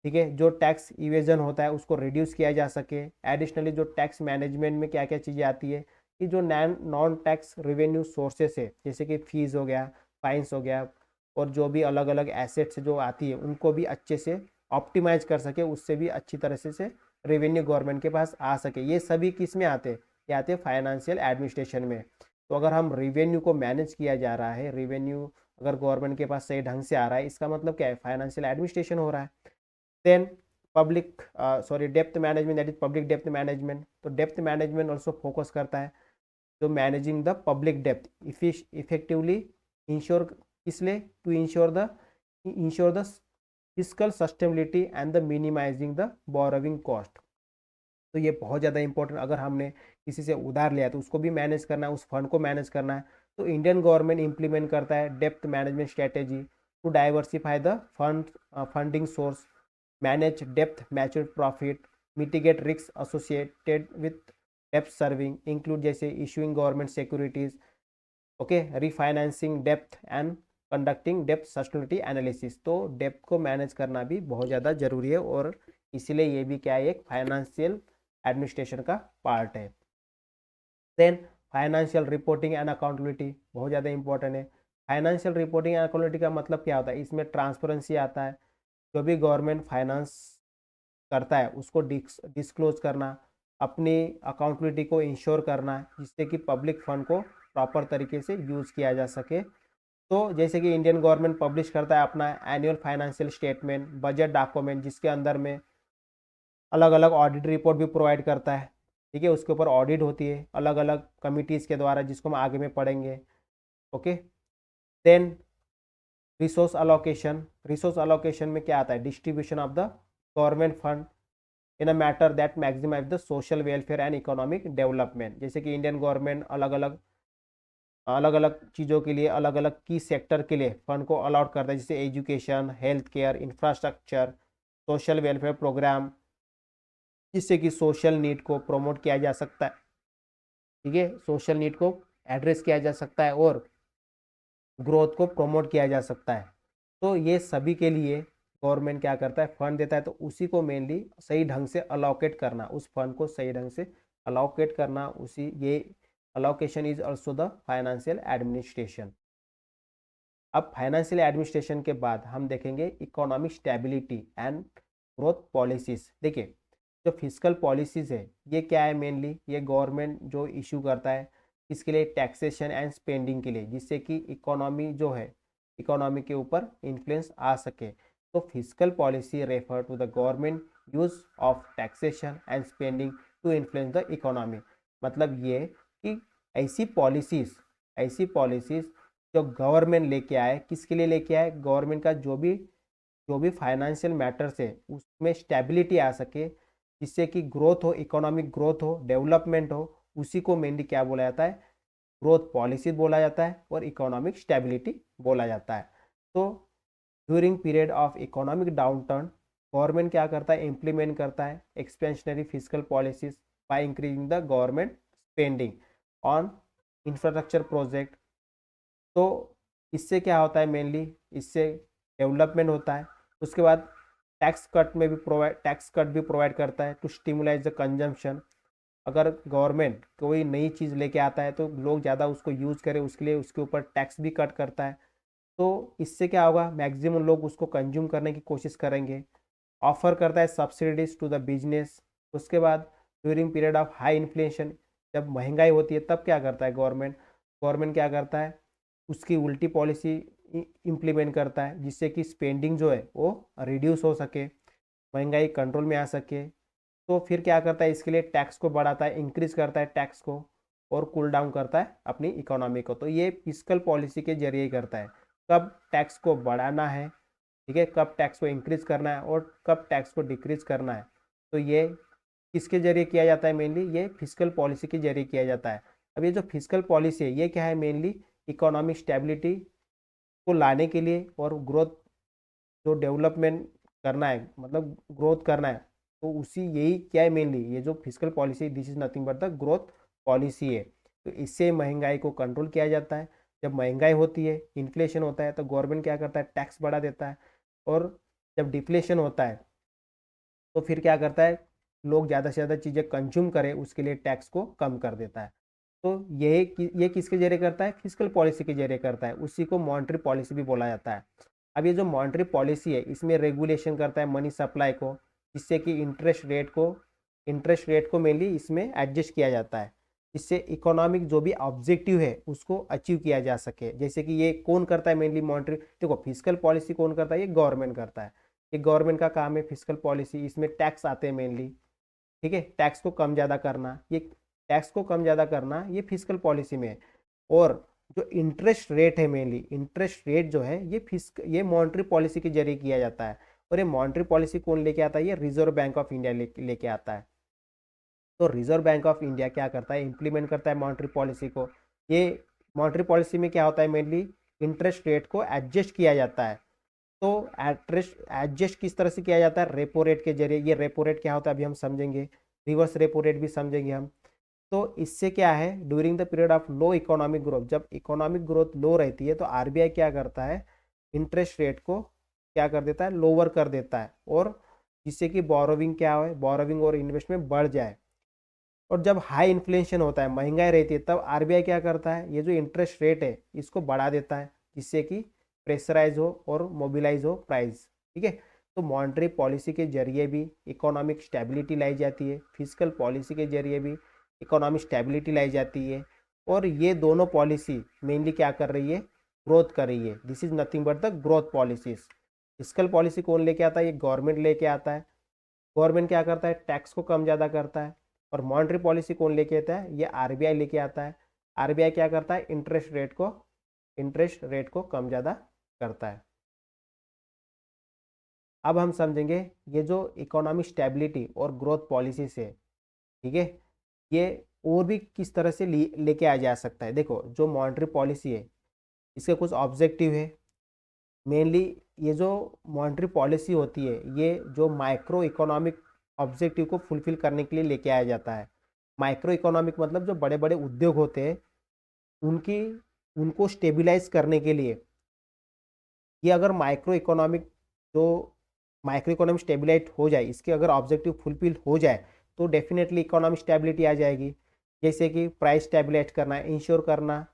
ठीक है, जो टैक्स इवेजन होता है उसको रिड्यूस किया जा सके। एडिशनली जो टैक्स मैनेजमेंट में क्या क्या चीज़ें आती है कि जो नॉन टैक्स रेवेन्यू सोर्सेस है, जैसे कि फीस हो गया, फाइन्स हो गया, और जो भी अलग अलग एसेट्स जो आती है उनको भी अच्छे से ऑप्टिमाइज कर सके, उससे भी अच्छी तरह से रेवेन्यू गवर्नमेंट के पास आ सके। ये सभी किस में आते हैं? ये आते हैं फाइनेंशियल एडमिनिस्ट्रेशन में। तो अगर हम रेवेन्यू को मैनेज किया जा रहा है, रेवेन्यू अगर गवर्नमेंट के पास सही ढंग से आ रहा है, इसका मतलब क्या है? फाइनेंशियल एडमिनिस्ट्रेशन हो रहा है। Then public depth management, that is public depth management. तो डेप्थ मैनेजमेंट ऑल्सो फोकस करता है जो managing the public depth effectively ensure, इसलिए to ensure the physical sustainability and the minimising the borrowing cost. तो ये बहुत ज़्यादा इंपॉर्टेंट, अगर हमने किसी से उधार लिया तो उसको भी मैनेज करना है, उस फंड को मैनेज करना है। तो इंडियन गवर्नमेंट इंप्लीमेंट करता है डेप्थ management strategy to diversify the funding source, manage depth mature profit, mitigate risks associated with debt serving, include जैसे issuing government securities, okay, refinancing debt and conducting debt sustainability analysis। तो depth को manage करना भी बहुत ज़्यादा जरूरी है और इसीलिए ये भी क्या है? एक फाइनेंशियल एडमिनिस्ट्रेशन का पार्ट है। Then financial reporting and accountability बहुत ज़्यादा इंपॉर्टेंट है। फाइनेंशियल रिपोर्टिंग एंड अकाउंटेबिलिटी का मतलब क्या होता है? इसमें ट्रांसपेरेंसी आता है, जो भी गवर्नमेंट फाइनेंस करता है उसको डिस्क्लोज करना, अपनी अकाउंटेबिलिटी को इंश्योर करना है, जिससे कि पब्लिक फंड को प्रॉपर तरीके से यूज़ किया जा सके। तो जैसे कि इंडियन गवर्नमेंट पब्लिश करता है अपना annual financial statement, budget document, जिसके अंदर में अलग अलग ऑडिट रिपोर्ट भी प्रोवाइड करता है। ठीक है, उसके ऊपर ऑडिट होती है अलग अलग कमिटीज़ के द्वारा, जिसको हम आगे में पढ़ेंगे। ओके, देन रिसोर्स अलोकेशन में क्या आता है? Distribution of the government fund in a matter that maximise the social welfare and economic development. जैसे कि इंडियन गवर्नमेंट अलग अलग चीज़ों के लिए, अलग अलग की सेक्टर के लिए फंड को अलॉट करता है, जैसे education, health care, infrastructure, social welfare program, जिससे कि सोशल नीड को प्रमोट किया जा सकता है। ठीक है, सोशल नीड को एड्रेस किया जा सकता है और ग्रोथ को प्रमोट किया जा सकता है। तो ये सभी के लिए गवर्नमेंट क्या करता है? फंड देता है। तो उसी को मेनली सही ढंग से अलोकेट करना, उस फंड को सही ढंग से अलोकेट करना, उसी ये allocation is also the financial administration. अब फाइनेंशियल एडमिनिस्ट्रेशन के बाद हम देखेंगे economic stability and growth policies. देखिए, जो फिजिकल पॉलिसीज है ये क्या है? मेनली ये गवर्नमेंट जो इशू करता है इसके लिए टैक्सेशन एंड स्पेंडिंग के लिए, जिससे कि इकोनॉमी जो है, इकोनॉमी के ऊपर इन्फ्लुएंस आ सके। तो fiscal policy refer to the government use of taxation and spending to influence the economy. मतलब ये कि ऐसी पॉलिसीज जो गवर्नमेंट लेके आए, किसके लिए लेके आए? गवर्नमेंट का जो भी फाइनेंशियल मैटर्स है उसमें स्टेबिलिटी आ सके, जिससे कि ग्रोथ हो, इकोनॉमिक ग्रोथ हो, डेवलपमेंट हो, उसी को मेनली क्या बोला जाता है? ग्रोथ पॉलिसी बोला जाता है और इकोनॉमिक स्टेबिलिटी बोला जाता है। तो during period of economic downturn government क्या करता है? इम्प्लीमेंट करता है expansionary physical policies by increasing the government spending on infrastructure project. तो इससे क्या होता है? मेनली इससे डेवलपमेंट होता है। उसके बाद टैक्स कट भी प्रोवाइड करता है टू स्टिमुलाइज द कंजम्पशन। अगर गवर्नमेंट कोई नई चीज़ लेके आता है तो लोग ज़्यादा उसको यूज़ करें, उसके लिए उसके ऊपर टैक्स भी कट करता है। तो इससे क्या होगा? मैक्सिमम लोग उसको कंज्यूम करने की कोशिश करेंगे। ऑफर करता है सब्सिडीज टू द बिजनेस। उसके बाद during period of high inflation, जब महंगाई होती है तब क्या करता है गवर्नमेंट क्या करता है? उसकी उल्टी पॉलिसी इम्प्लीमेंट करता है, जिससे कि स्पेंडिंग जो है वो रिड्यूस हो सके, महंगाई कंट्रोल में आ सके। तो फिर क्या करता है? इसके लिए टैक्स को बढ़ाता है, इंक्रीज करता है टैक्स को और कूल डाउन करता है अपनी इकोनॉमी को। तो ये फिस्कल पॉलिसी के जरिए ही करता है, कब टैक्स को बढ़ाना है, ठीक है, कब टैक्स को इंक्रीज करना है और कब टैक्स को डिक्रीज करना है। तो ये किसके जरिए किया जाता है? मेनली ये फिस्कल पॉलिसी के जरिए किया जाता है। अब ये जो फिस्कल पॉलिसी है ये क्या है? मेनली इकोनॉमिक स्टेबिलिटी को लाने के लिए और ग्रोथ, जो डेवलपमेंट करना है, मतलब ग्रोथ करना है, तो उसी यही क्या है? मेनली ये जो fiscal policy, this is nothing but the growth policy है। तो इससे महंगाई को कंट्रोल किया जाता है। जब महंगाई होती है, इन्फ्लेशन होता है, तो गवर्नमेंट क्या करता है? टैक्स बढ़ा देता है। और जब डिफ्लेशन होता है तो फिर क्या करता है? लोग ज़्यादा से ज़्यादा चीज़ें कंज्यूम करें, उसके लिए टैक्स को कम कर देता है। तो ये किसके जरिए करता है? फिस्कल पॉलिसी के जरिए करता है। उसी को मॉनेटरी पॉलिसी भी बोला जाता है। अब ये जो मॉनेटरी पॉलिसी है इसमें रेगुलेशन करता है मनी सप्लाई को, जिससे कि इंटरेस्ट रेट को इंटरेस्ट रेट को मेनली इसमें एडजस्ट किया जाता है, जिससे इकोनॉमिक जो भी ऑब्जेक्टिव है उसको अचीव किया जा सके। जैसे कि ये कौन करता है मेनली मॉनेटरी, देखो फिजिकल पॉलिसी कौन करता है, ये गवर्नमेंट करता है, ये गवर्नमेंट का काम है फिजिकल पॉलिसी। इसमें टैक्स आते हैं मेनली, ठीक है, टैक्स को कम ज़्यादा करना, ये टैक्स को कम ज़्यादा करना ये फिजिकल पॉलिसी में है। और जो इंटरेस्ट रेट है मेनली, इंटरेस्ट रेट जो है ये मॉनेटरी पॉलिसी के जरिए किया जाता है। और ये मॉनेटरी पॉलिसी कौन लेके आता है, ये रिजर्व बैंक ऑफ इंडिया लेके आता है। तो रिजर्व बैंक ऑफ इंडिया क्या करता है, इंप्लीमेंट करता है मॉनेटरी पॉलिसी को। ये मॉनेटरी पॉलिसी में क्या होता है मेनली, इंटरेस्ट रेट को एडजस्ट किया जाता है। तो एडजस्ट किस तरह से किया जाता है, रेपो रेट के जरिए। ये रेपो रेट क्या होता है अभी हम समझेंगे, रिवर्स रेपो रेट भी समझेंगे हम। तो इससे क्या है, during the period of low economic growth, जब इकोनॉमिक ग्रोथ लो रहती है तो आरबीआई क्या करता है, इंटरेस्ट रेट को क्या कर देता है, लोअर कर देता है, और जिससे कि बोरोविंग क्या है, बोरोविंग और इन्वेस्टमेंट बढ़ जाए। और जब हाई इन्फ्लेशन होता है, महंगाई रहती है, तब आरबीआई क्या करता है, ये जो इंटरेस्ट रेट है इसको बढ़ा देता है, जिससे कि प्रेशराइज हो और मोबिलाइज हो प्राइस, ठीक है। तो मॉनेटरी पॉलिसी के जरिए भी इकोनॉमिक स्टेबिलिटी लाई जाती है, फिजिकल पॉलिसी के जरिए भी इकोनॉमिक स्टेबिलिटी लाई जाती है। और ये दोनों पॉलिसी मेनली क्या कर रही है, ग्रोथ कर रही है। This is nothing but the growth policies. Physical policy कौन लेके आता है, ये गवर्नमेंट लेके आता है। गवर्नमेंट क्या करता है, टैक्स को कम ज़्यादा करता है। और मॉनेटरी पॉलिसी कौन लेके आता है, ये आरबीआई लेके आता है। आरबीआई क्या करता है, इंटरेस्ट रेट को कम ज़्यादा करता है। अब हम समझेंगे ये जो इकोनॉमिक स्टेबिलिटी और ग्रोथ पॉलिसी से, ठीक है, ये और भी किस तरह से लेके आ जा सकता है। देखो जो मॉनेटरी पॉलिसी है इसके कुछ ऑब्जेक्टिव है मेनली। ये जो मॉनेटरी पॉलिसी होती है ये जो माइक्रो इकोनॉमिक ऑब्जेक्टिव को फुलफिल करने के लिए लेके आया जाता है। माइक्रो इकोनॉमिक मतलब जो बड़े बड़े उद्योग होते हैं उनकी उनको स्टेबिलाइज करने के लिए, ये अगर माइक्रो इकोनॉमिक स्टेबिलाइज हो जाए, इसके अगर ऑब्जेक्टिव फुलफिल हो जाए तो डेफिनेटली इकोनॉमिक स्टेबिलिटी आ जाएगी। जैसे कि प्राइस स्टेबिलाइज करना,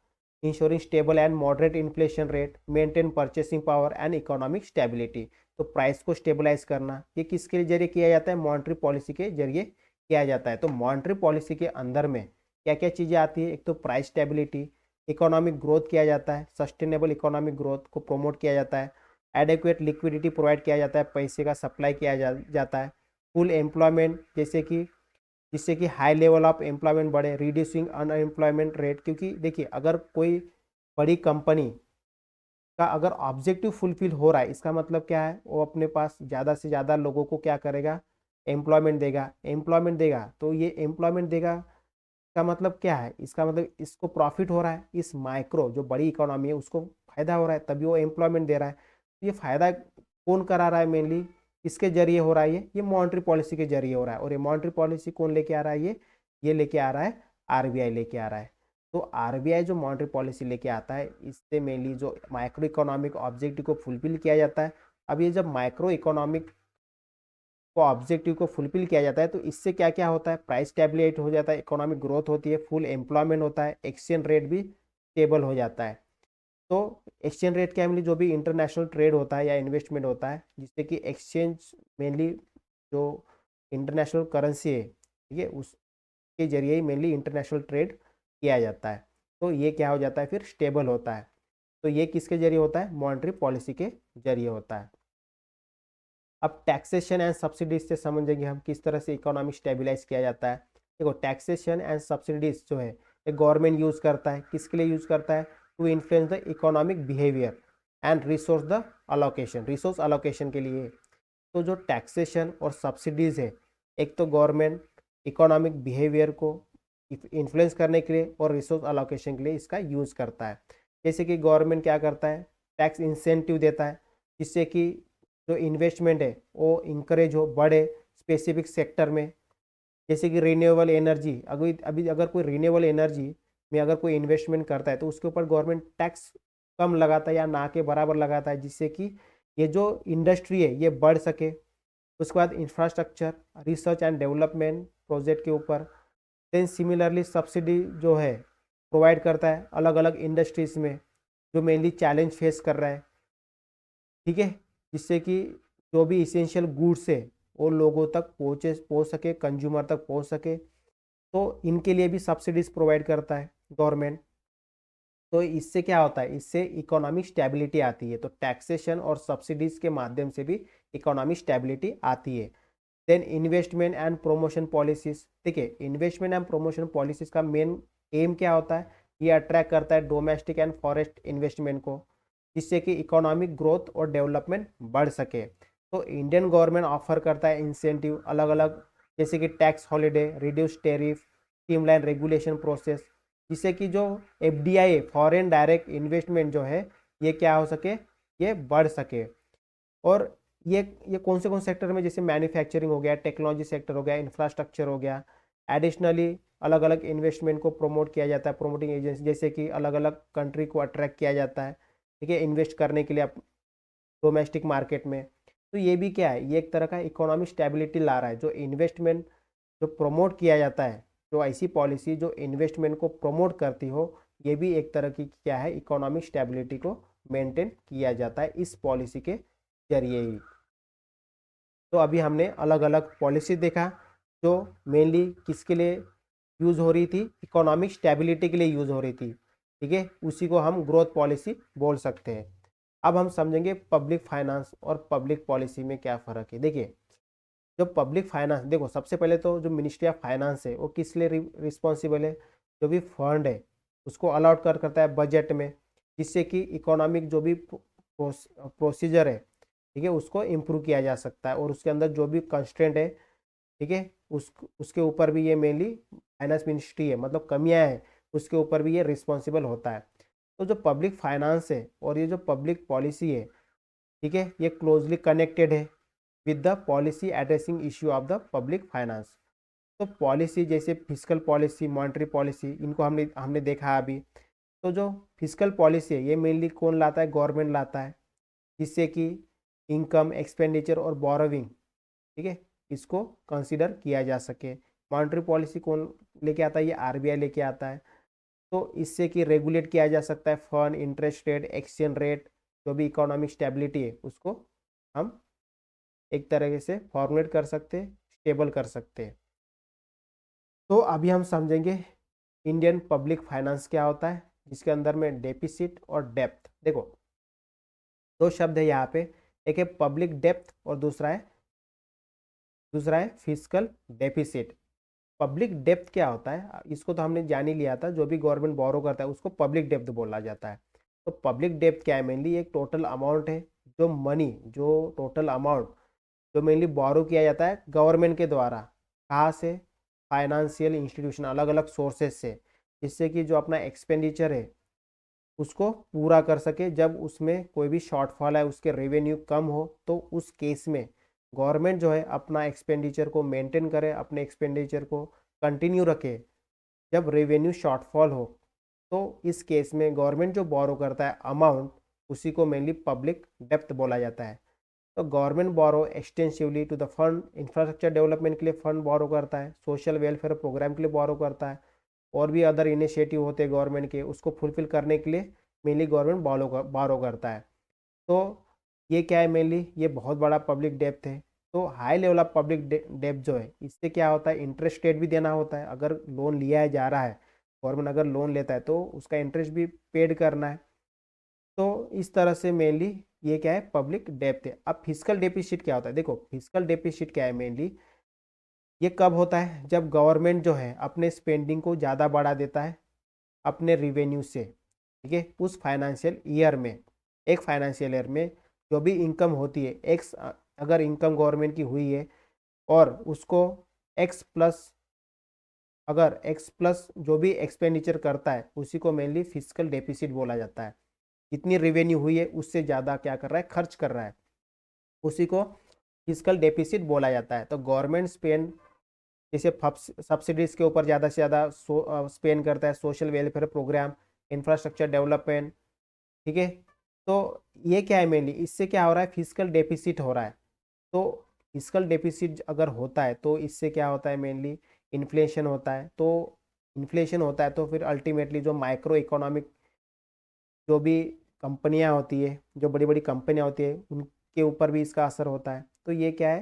ensuring stable and moderate inflation rate, maintain purchasing power and economic stability. तो प्राइस को स्टेबलाइज करना ये किसके जरिए किया जाता है, मॉनेटरी पॉलिसी के जरिए किया जाता है। तो मॉनेटरी पॉलिसी के अंदर में क्या क्या चीज़ें आती है, एक तो प्राइस स्टेबिलिटी, इकोनॉमिक ग्रोथ किया जाता है, सस्टेनेबल इकोनॉमिक ग्रोथ को प्रमोट किया जाता है, एडेक्वेट लिक्विडिटी प्रोवाइड किया जाता है, पैसे का सप्लाई किया जाता है, फुल एम्प्लॉयमेंट जिससे कि हाई लेवल ऑफ एम्प्लॉयमेंट बढ़े, रिड्यूसिंग अनएम्प्लॉयमेंट रेट। क्योंकि देखिए अगर कोई बड़ी कंपनी का अगर ऑब्जेक्टिव फुलफिल हो रहा है, इसका मतलब क्या है, वो अपने पास ज़्यादा से ज़्यादा लोगों को क्या करेगा, एम्प्लॉयमेंट देगा। तो ये एम्प्लॉयमेंट देगा का मतलब क्या है, इसका मतलब इसको प्रॉफिट हो रहा है, इस माइक्रो जो बड़ी इकोनॉमी है उसको फायदा हो रहा है, तभी वो एम्प्लॉयमेंट दे रहा है। तो ये फायदा कौन करा रहा है मेनली, किसके जरिए हो रहा है, ये मॉनेटरी पॉलिसी के जरिए हो रहा है। और ये मॉनेटरी पॉलिसी कौन लेके आ रहा है, ये लेके आ रहा है आरबीआई लेके आ रहा है। तो आरबीआई जो मॉनेटरी पॉलिसी लेके आता है इससे मेनली जो माइक्रो इकोनॉमिक ऑब्जेक्टिव को फुलफिल किया जाता है। अब ये जब माइक्रो इकोनॉमिक को ऑब्जेक्टिव को फुलफिल किया जाता है तो इससे क्या क्या होता है, प्राइस स्टेबलाइज हो जाता है, इकोनॉमिक ग्रोथ होती है, फुल एम्प्लॉयमेंट होता है, एक्सचेंज रेट भी स्टेबल हो जाता है। तो एक्सचेंज रेट क्या, मेनली जो भी इंटरनेशनल ट्रेड होता है या इन्वेस्टमेंट होता है, जिससे कि एक्सचेंज मेनली जो इंटरनेशनल करेंसी है, ठीक है, उसके जरिए ही मेनली इंटरनेशनल ट्रेड किया जाता है। तो ये क्या हो जाता है, फिर स्टेबल होता है। तो ये किसके जरिए होता है, मॉनेटरी पॉलिसी के जरिए होता है। अब टैक्सेशन एंड सब्सिडीज से समझेंगे हम किस तरह से इकोनॉमी स्टेबलाइज किया जाता है। देखो टैक्सेशन एंड सब्सिडीज जो है ये गवर्नमेंट यूज़ करता है, किसके लिए यूज़ करता है, to influence the economic behaviour and resource allocation के लिए। तो जो टैक्सेशन और सब्सिडीज है, एक तो गवर्नमेंट इकोनॉमिक बिहेवियर को इन्फ्लुएंस करने के लिए और रिसोर्स अलोकेशन के लिए इसका यूज़ करता है। जैसे कि गवर्नमेंट क्या करता है, टैक्स इंसेंटिव देता है, जिससे कि जो इन्वेस्टमेंट है वो इंकरेज हो, बढ़े स्पेसिफिक सेक्टर में। जैसे कि रिन्यूएबल एनर्जी, अभी अगर कोई रिन्यूएबल एनर्जी में अगर कोई इन्वेस्टमेंट करता है तो उसके ऊपर गवर्नमेंट टैक्स कम लगाता है या ना के बराबर लगाता है, जिससे कि ये जो इंडस्ट्री है ये बढ़ सके। उसके बाद infrastructure, research and development project के ऊपर। देन सिमिलरली सब्सिडी जो है प्रोवाइड करता है अलग अलग इंडस्ट्रीज़ में जो मेनली चैलेंज फेस कर रहा है, ठीक है, जिससे कि जो भी इसेंशियल गुड्स है वो लोगों तक पहुँच सके, कंज्यूमर तक पहुँच सके, तो इनके लिए भी सब्सिडीज प्रोवाइड करता है गवर्नमेंट। तो इससे क्या होता है, इससे इकोनॉमिक स्टेबिलिटी आती है। तो टैक्सेशन और सब्सिडीज के माध्यम से भी इकोनॉमिक स्टेबिलिटी आती है। Then investment and promotion policies. देखिए, इन्वेस्टमेंट एंड प्रमोशन पॉलिसीज का मेन एम क्या होता है, ये अट्रैक्ट करता है डोमेस्टिक एंड फॉरेस्ट इन्वेस्टमेंट को, जिससे कि इकोनॉमिक ग्रोथ और डेवलपमेंट बढ़ सके। तो इंडियन गवर्नमेंट ऑफर करता है इंसेंटिव अलग अलग, जैसे कि tax holiday, reduce tariff, streamline regulation process, जिससे कि जो एफडीआई फॉरेन डायरेक्ट इन्वेस्टमेंट जो है ये क्या हो सके, ये बढ़ सके। और ये कौन से सेक्टर में, जैसे मैन्युफैक्चरिंग हो गया, टेक्नोलॉजी सेक्टर हो गया, इंफ्रास्ट्रक्चर हो गया। एडिशनली अलग अलग इन्वेस्टमेंट को प्रमोट किया जाता है, प्रमोटिंग एजेंसी, जैसे कि अलग अलग कंट्री को अट्रैक्ट किया जाता है, ठीक है, इन्वेस्ट करने के लिए डोमेस्टिक मार्केट में। तो ये भी क्या है, ये एक तरह का इकोनॉमिक स्टेबिलिटी ला रहा है। जो इन्वेस्टमेंट जो प्रमोट किया जाता है, जो ऐसी पॉलिसी जो इन्वेस्टमेंट को प्रमोट करती हो, ये भी एक तरह की क्या है, इकोनॉमिक स्टेबिलिटी को मेंटेन किया जाता है इस पॉलिसी के जरिए ही। तो अभी हमने अलग अलग पॉलिसी देखा जो मेनली किसके लिए यूज़ हो रही थी, इकोनॉमिक स्टेबिलिटी के लिए यूज़ हो रही थी, ठीक है, उसी को हम ग्रोथ पॉलिसी बोल सकते हैं। अब हम समझेंगे पब्लिक फाइनेंस और पब्लिक पॉलिसी में क्या फ़र्क है। देखिए, जो पब्लिक फाइनेंस, देखो सबसे पहले तो जो मिनिस्ट्री ऑफ फाइनेंस है वो किस लिए रिस्पॉन्सिबल है, जो भी फंड है उसको अलाउट करता है बजट में, जिससे कि इकोनॉमिक जो भी प्रोसीजर है, ठीक है, उसको इम्प्रूव किया जा सकता है। और उसके अंदर जो भी कंस्ट्रेंट है, ठीक है, उसके ऊपर भी ये मेनली फाइनेंस मिनिस्ट्री है, मतलब कमियां हैं उसके ऊपर भी ये रिस्पॉन्सिबल होता है। तो जो पब्लिक फाइनेंस है और ये जो पब्लिक पॉलिसी है, ठीक है, ये क्लोजली कनेक्टेड है with the policy addressing issue of the public finance. तो पॉलिसी जैसे फिजिकल पॉलिसी, मॉनेटरी पॉलिसी, इनको हमने हमने देखा अभी। तो जो फिजिकल पॉलिसी है ये मेनली कौन लाता है, गवर्नमेंट लाता है, जिससे कि इनकम, एक्सपेंडिचर और बोरोविंग, ठीक है, इसको कंसिडर किया जा सके। मॉनेटरी पॉलिसी कौन लेके आता है, ये आरबीआई लेके आता है। तो इससे कि रेगुलेट किया जा सकता है fund, interest rate, exchange rate, जो भी इकोनॉमिक स्टेबिलिटी है उसको हम एक तरह से फॉर्मुलेट कर सकते हैं, स्टेबल कर सकते हैं। तो अभी हम समझेंगे इंडियन पब्लिक फाइनेंस क्या होता है, जिसके अंदर में डेफिसिट और डेप्थ। देखो, दो शब्द है यहाँ पे, एक है पब्लिक डेप्थ और दूसरा है फिजिकल डेफिसिट। पब्लिक डेप्थ क्या होता है, इसको तो हमने जान ही लिया था, जो भी गवर्नमेंट बोरो करता है उसको पब्लिक डेप्थ बोला जाता है। तो पब्लिक डेप्थ क्या है, मेनली एक टोटल अमाउंट है, जो मनी, जो टोटल अमाउंट जो मेनली बोरो किया जाता है गवर्नमेंट के द्वारा, कहाँ से, फाइनेंशियल इंस्टीट्यूशन, अलग अलग सोर्सेज से, जिससे कि जो अपना एक्सपेंडिचर है उसको पूरा कर सके। जब उसमें कोई भी शॉर्टफॉल है, उसके रेवेन्यू कम हो, तो उस केस में गवर्नमेंट जो है अपना एक्सपेंडिचर को मेंटेन करे, अपने एक्सपेंडिचर को कंटिन्यू रखे जब रेवेन्यू शॉर्टफॉल हो। तो इस केस में गवर्नमेंट जो बोरो करता है अमाउंट, उसी को मेनली पब्लिक डेप्थ बोला जाता है। तो government borrow extensively to the fund, infrastructure development के लिए फंड बोरो करता है, सोशल वेलफेयर प्रोग्राम के लिए बोरो करता है, और भी अदर इनिशिएटिव होते हैं गवर्नमेंट के, उसको फुलफिल करने के लिए मेनली गवर्नमेंट बोरो करता है। तो ये क्या है, मेनली ये बहुत बड़ा पब्लिक डेप्थ है। तो high level of public depth जो है, इससे क्या होता है, इंटरेस्ट रेट भी देना होता है। अगर लोन लिया जा रहा है, गवर्नमेंट अगर लोन लेता है तो उसका इंटरेस्ट भी पेड करना है। तो इस तरह से मेनली ये क्या है, पब्लिक डेप्थ है। अब फिजिकल डेफिसिट क्या होता है, देखो फिजिकल डेफिसिट क्या है, मेनली ये कब होता है, जब गवर्नमेंट जो है अपने स्पेंडिंग को ज़्यादा बढ़ा देता है अपने रिवेन्यू से, ठीक है, उस फाइनेंशियल ईयर में, एक फाइनेंशियल ईयर में जो भी इनकम होती है, एक्स अगर इनकम गवर्नमेंट की हुई है और उसको एक्स प्लस, अगर एक्स प्लस जो भी एक्सपेंडिचर करता है, उसी को मेनली फिजिकल डेफिसिट बोला जाता है। जितनी रेवेन्यू हुई है उससे ज़्यादा क्या कर रहा है, खर्च कर रहा है, उसी को फिजिकल डेफिसिट बोला जाता है। तो गवर्नमेंट स्पेंड, जैसे सब्सिडीज के ऊपर ज़्यादा से ज़्यादा स्पेंड करता है, social welfare program, infrastructure development, ठीक है। तो ये क्या है, मेनली इससे क्या हो रहा है, फिजिकल डेफिसिट हो रहा है। तो फिजिकल डेफिसिट अगर होता है तो इससे क्या होता है, मेनली इन्फ्लेशन होता है। तो इन्फ्लेशन होता है तो फिर अल्टीमेटली जो माइक्रो इकोनॉमिक जो भी कंपनियां होती है, जो बड़ी बड़ी कंपनियां होती है, उनके ऊपर भी इसका असर होता है। तो ये क्या है,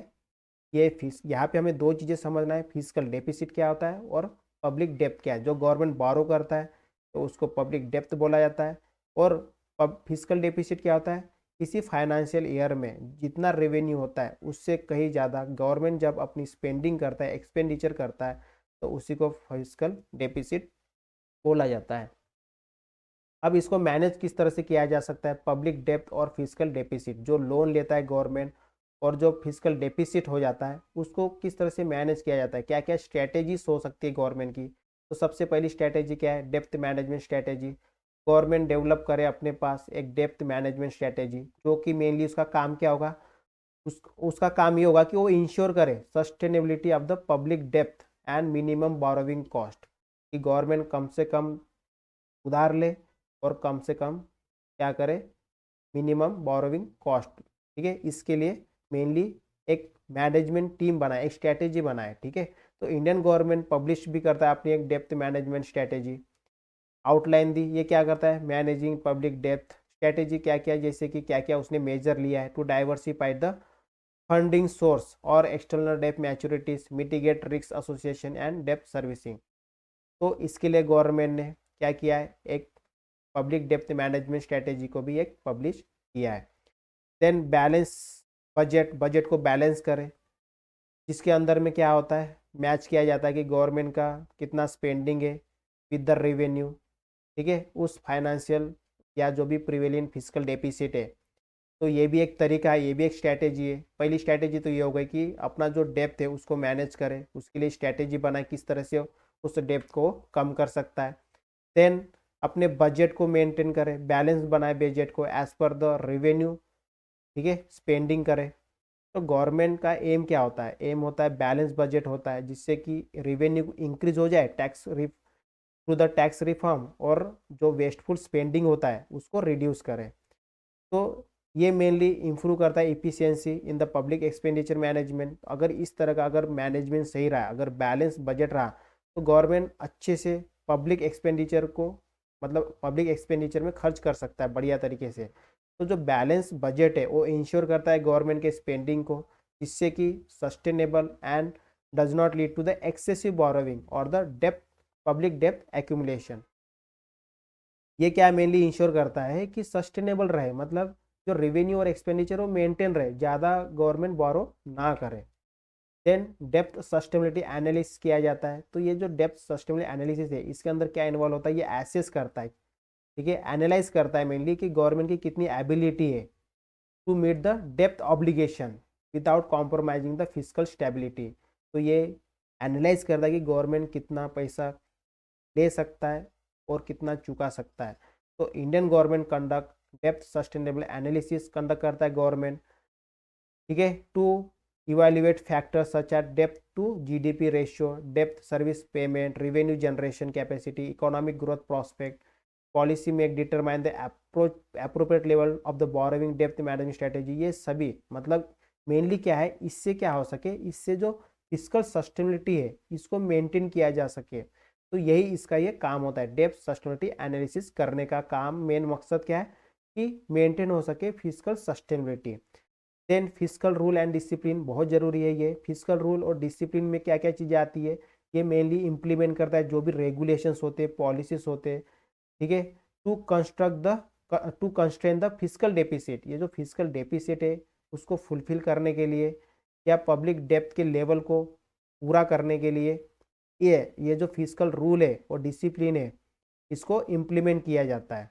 ये फीस, यहाँ पे हमें दो चीज़ें समझना है, फिजिकल डेफिसिट क्या होता है और पब्लिक डेप्थ क्या है। जो गवर्नमेंट बारो करता है तो उसको पब्लिक डेप्थ बोला जाता है। और फिजिकल डेफिसिट क्या होता है, किसी फाइनेंशियल ईयर में जितना रेवेन्यू होता है उससे कहीं ज़्यादा गवर्नमेंट जब अपनी स्पेंडिंग करता है, एक्सपेंडिचर करता है, तो उसी को फिजिकल डेफिसिट बोला जाता है। अब इसको मैनेज किस तरह से किया जा सकता है, पब्लिक डेप्थ और फिजिकल डेफिसिट, जो लोन लेता है गवर्नमेंट और जो फिजिकल डेफिसिट हो जाता है उसको किस तरह से मैनेज किया जाता है, क्या क्या स्ट्रैटेजीज हो सकती है गवर्नमेंट की। तो सबसे पहली स्ट्रैटेजी क्या है, डेप्थ मैनेजमेंट स्ट्रैटेजी। गवर्नमेंट डेवलप करे अपने पास एक डेप्थ मैनेजमेंट स्ट्रैटेजी, जो कि मेनली उसका काम क्या होगा, उसका काम ये होगा कि वो इंश्योर करे sustainability of the public depth and minimum borrowing cost, कि गवर्नमेंट कम से कम उधार ले और कम से कम क्या करे, मिनिमम बोरोविंग कॉस्ट। ठीक है, इसके लिए मेनली एक मैनेजमेंट टीम बनाए, एक स्ट्रैटेजी बनाए। ठीक है, तो इंडियन गवर्नमेंट पब्लिश भी करता है अपनी एक डेप्थ मैनेजमेंट स्ट्रैटेजी, आउटलाइन दी। ये क्या करता है, मैनेजिंग पब्लिक डेप्थ स्ट्रैटेजी क्या क्या, जैसे कि क्या क्या उसने मेजर लिया है to diversify the funding source और external depth मैच्योरिटीज, mitigate risk association and depth servicing. तो इसके लिए गवर्नमेंट ने क्या किया है, एक पब्लिक डेप्थ मैनेजमेंट स्ट्रैटेजी को भी एक पब्लिश किया है। देन बैलेंस बजट, बजट को बैलेंस करें, जिसके अंदर में क्या होता है, मैच किया जाता है कि गवर्नमेंट का कितना स्पेंडिंग है विद द रेवेन्यू। ठीक है, उस फाइनेंशियल या जो भी प्रिवेलियंट फिजिकल डेफिसिट है। तो ये भी एक तरीका है, ये भी एक स्ट्रैटेजी है। पहली स्ट्रैटेजी तो ये हो गई कि अपना जो डेप्थ है उसको मैनेज करें, उसके लिए स्ट्रैटेजी बनाए किस तरह से उस डेप्थ को कम कर सकता है। देन अपने बजट को मेंटेन करें, बैलेंस बनाए बजट को एज पर द रेवेन्यू। ठीक है, स्पेंडिंग करें। तो गवर्नमेंट का एम क्या होता है, एम होता है बैलेंस बजट होता है, जिससे कि रेवेन्यू इंक्रीज हो जाए tax through the tax reform, और जो वेस्टफुल स्पेंडिंग होता है उसको रिड्यूस करें। तो ये मेनली इंप्रूव करता है efficiency in the public expenditure management. अगर इस तरह का अगर मैनेजमेंट सही रहा, अगर बैलेंस बजट रहा, तो गवर्नमेंट अच्छे से पब्लिक एक्सपेंडिचर को, मतलब पब्लिक एक्सपेंडिचर में खर्च कर सकता है बढ़िया तरीके से। तो जो बैलेंस बजट है वो इंश्योर करता है गवर्नमेंट के स्पेंडिंग को, जिससे कि sustainable and does not lead to the excessive borrowing और the depth, public depth accumulation. ये क्या मेनली इंश्योर करता है कि सस्टेनेबल रहे, मतलब जो रेवेन्यू और एक्सपेंडिचर वो मेंटेन रहे, ज़्यादा गवर्नमेंट बोरो ना करे। देन डेप्थ सस्टेनेबिलिटी एनालिसिस किया जाता है। तो ये जो डेप्थ सस्टेनेबिलिटी एनालिसिस है, इसके अंदर क्या इन्वॉल्व होता है, ये एसेस करता है, ठीक है, एनालाइज करता है मेनली कि गवर्नमेंट की कितनी एबिलिटी है टू मीट द डेप्थ obligation without compromising the fiscal stability. तो ये एनालाइज करता है कि गवर्नमेंट कितना पैसा ले सकता है और कितना चुका सकता है। तो Indian government conduct depth sustainable analysis conduct करता है गवर्नमेंट। ठीक है, to evaluate factors such eight depth to GDP ratio, depth service payment, revenue generation capacity, economic growth prospect, policy make determine the appropriate level of the borrowing, depth management strategy. ये सभी मतलब mainly क्या है, इससे क्या हो सके, इससे जो फिजिकल सस्टेनेबिलिटी है इसको मेंटेन किया जा सके। तो यही इसका ये काम होता है, डेप्थ सस्टेनेबिलिटी एनालिसिस करने का काम। मेन मकसद क्या है कि मेंटेन हो सके fiscal sustainability. Then fiscal rule and discipline बहुत जरूरी है। ये फिजिकल रूल और डिसिप्लिन में क्या क्या चीज़ें आती है, ये मेनली इंप्लीमेंट करता है जो भी रेगुलेशंस होते हैं, पॉलिसीज होते हैं। ठीक है, to construct the to constrain the fiscal deficit, ये जो फिजिकल डेफिसिट है उसको फुलफिल करने के लिए या पब्लिक डेप्थ के लेवल को पूरा करने के लिए ये जो फिजिकल रूल है और डिसिप्लिन है इसको इम्प्लीमेंट किया जाता है।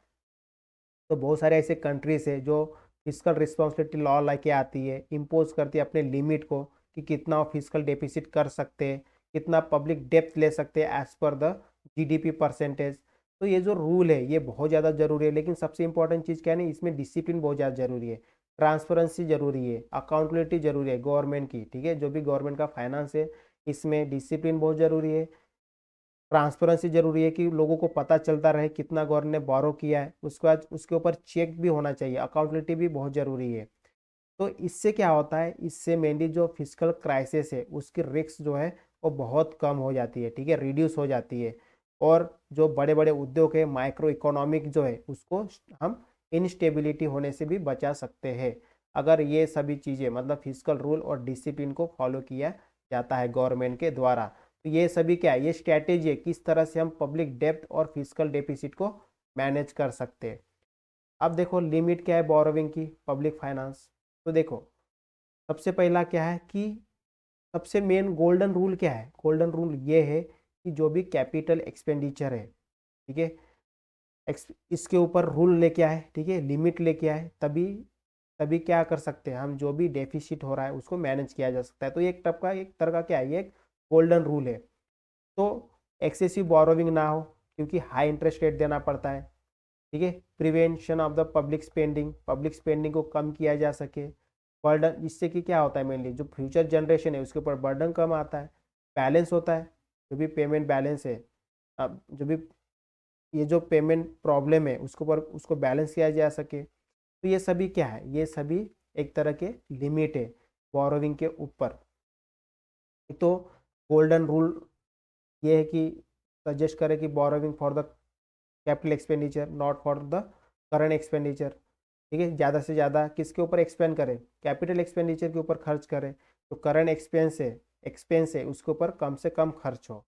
तो बहुत सारे ऐसे कंट्रीज है जो फिजिकल रिस्पॉन्सिबिलिटी लॉ लेके आती है, इम्पोज करती है अपने लिमिट को कि कितना फिजिकल डेफिसिट कर सकते हैं, कितना पब्लिक डेप्थ ले सकते हैं as per the GDP percentage. तो ये जो रूल है ये बहुत ज़्यादा जरूरी है, लेकिन सबसे इंपॉर्टेंट चीज़ क्या है ना, इसमें डिसिप्लिन बहुत ज़्यादा जरूरी है, ट्रांसपेरेंसी जरूरी है, अकाउंटेबिलिटी जरूरी है गवर्नमेंट की। ठीक है, जो भी गवर्नमेंट का फाइनेंस है इसमें डिसिप्लिन बहुत जरूरी है, ट्रांसपेरेंसी जरूरी है कि लोगों को पता चलता रहे कितना गवर्नमेंट ने बोरो किया है, उसके बाद उसके ऊपर चेक भी होना चाहिए, अकाउंटेबिलिटी भी बहुत जरूरी है। तो इससे क्या होता है, इससे मेनली जो फिजिकल क्राइसिस है उसकी रिस्क जो है वो बहुत कम हो जाती है। ठीक है, रिड्यूस हो जाती है, और जो बड़े बड़े उद्योग है, माइक्रो इकोनॉमिक जो है उसको हम इनस्टेबिलिटी होने से भी बचा सकते हैं। अगर ये सभी चीज़ें मतलब फिजिकल रूल और डिसिप्लिन को फॉलो किया जाता है गवर्नमेंट के द्वारा। तो ये सभी क्या है, ये स्ट्रैटेजी है किस तरह से हम पब्लिक डेप्थ और फिजिकल डेफिसिट को मैनेज कर सकते हैं। अब देखो लिमिट क्या है बोरोविंग की पब्लिक फाइनेंस। तो देखो सबसे पहला क्या है कि सबसे मेन गोल्डन रूल क्या है, गोल्डन रूल ये है कि जो भी कैपिटल एक्सपेंडिचर है, ठीक है, इसके ऊपर रूल लेके आए, ठीक है, लिमिट लेके आए, तभी तभी क्या कर सकते हैं हम, जो भी डेफिसिट हो रहा है उसको मैनेज किया जा सकता है। तो ये एक तरह का क्या है, ये एक गोल्डन रूल है। तो एक्सेसिव बोरोविंग ना हो क्योंकि हाई इंटरेस्ट रेट देना पड़ता है, ठीक है। Prevention of the public spending को कम किया जा सके, बर्डन, जिससे कि क्या होता है मेनली जो फ्यूचर जनरेशन है उसके ऊपर बर्डन कम आता है, बैलेंस होता है, जो भी पेमेंट बैलेंस है, अब जो भी ये जो पेमेंट प्रॉब्लम है उसके ऊपर उसको बैलेंस किया जा सके। तो ये सभी क्या है, ये सभी एक तरह के लिमिट है बोरोविंग के ऊपर। तो गोल्डन रूल ये है कि सजेस्ट करें कि borrowing for the capital expenditure not for the current expenditure, ठीक है। ज़्यादा से ज़्यादा किसके ऊपर एक्सपेंड करें, कैपिटल एक्सपेंडिचर के ऊपर खर्च करें, तो करंट एक्सपेंस है उसके ऊपर कम से कम खर्च हो,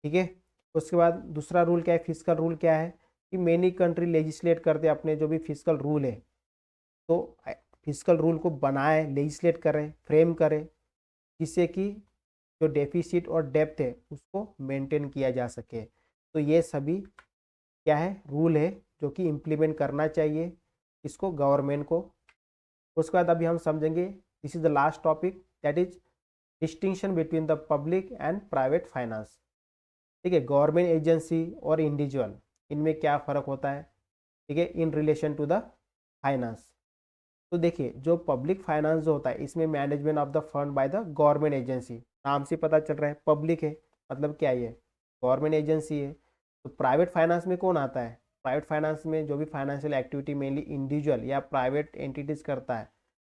ठीक है। उसके बाद दूसरा रूल क्या है, फिजिकल रूल क्या है कि मेनी कंट्री लेजिस्लेट करते हैं अपने जो भी फिजिकल रूल है, तो फिजिकल रूल को बनाए, लेजिस्लेट करें, फ्रेम करें, जिससे कि जो डेफिसिट और डेप्थ है उसको मेंटेन किया जा सके। तो ये सभी क्या है, रूल है जो कि इम्प्लीमेंट करना चाहिए इसको गवर्नमेंट को। उसके बाद अभी हम समझेंगे, this is the last topic, that is distinction between the public and private finance, ठीक है। गवर्नमेंट एजेंसी और इंडिविजुअल, इनमें क्या फ़र्क होता है, ठीक है, in relation to the finance. तो देखिए जो पब्लिक फाइनेंस जो होता है इसमें management of the fund by the government agency, नाम से पता चल रहा है पब्लिक है, मतलब क्या ये गवर्नमेंट एजेंसी है। तो प्राइवेट फाइनेंस में कौन आता है, प्राइवेट फाइनेंस में जो भी फाइनेंशियल एक्टिविटी मेनली इंडिविजुअल या प्राइवेट एंटिटीज करता है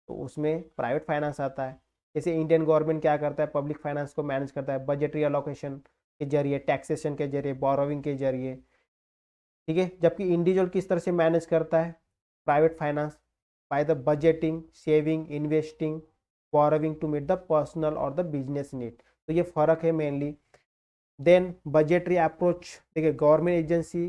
तो उसमें प्राइवेट फाइनेंस आता है। जैसे इंडियन गवर्नमेंट क्या करता है, पब्लिक फाइनेंस को मैनेज करता है बजटरी अलोकेशन के जरिए, टैक्सेशन के जरिए, बोरोविंग के जरिए, ठीक है। जबकि इंडिविजुअल किस तरह से मैनेज करता है private finance, by the budgeting, saving, investing, borrowing to meet the personal और द बिजनेस नीड। तो ये फर्क है मेनली। देन बजटरी अप्रोच, देखिए government agency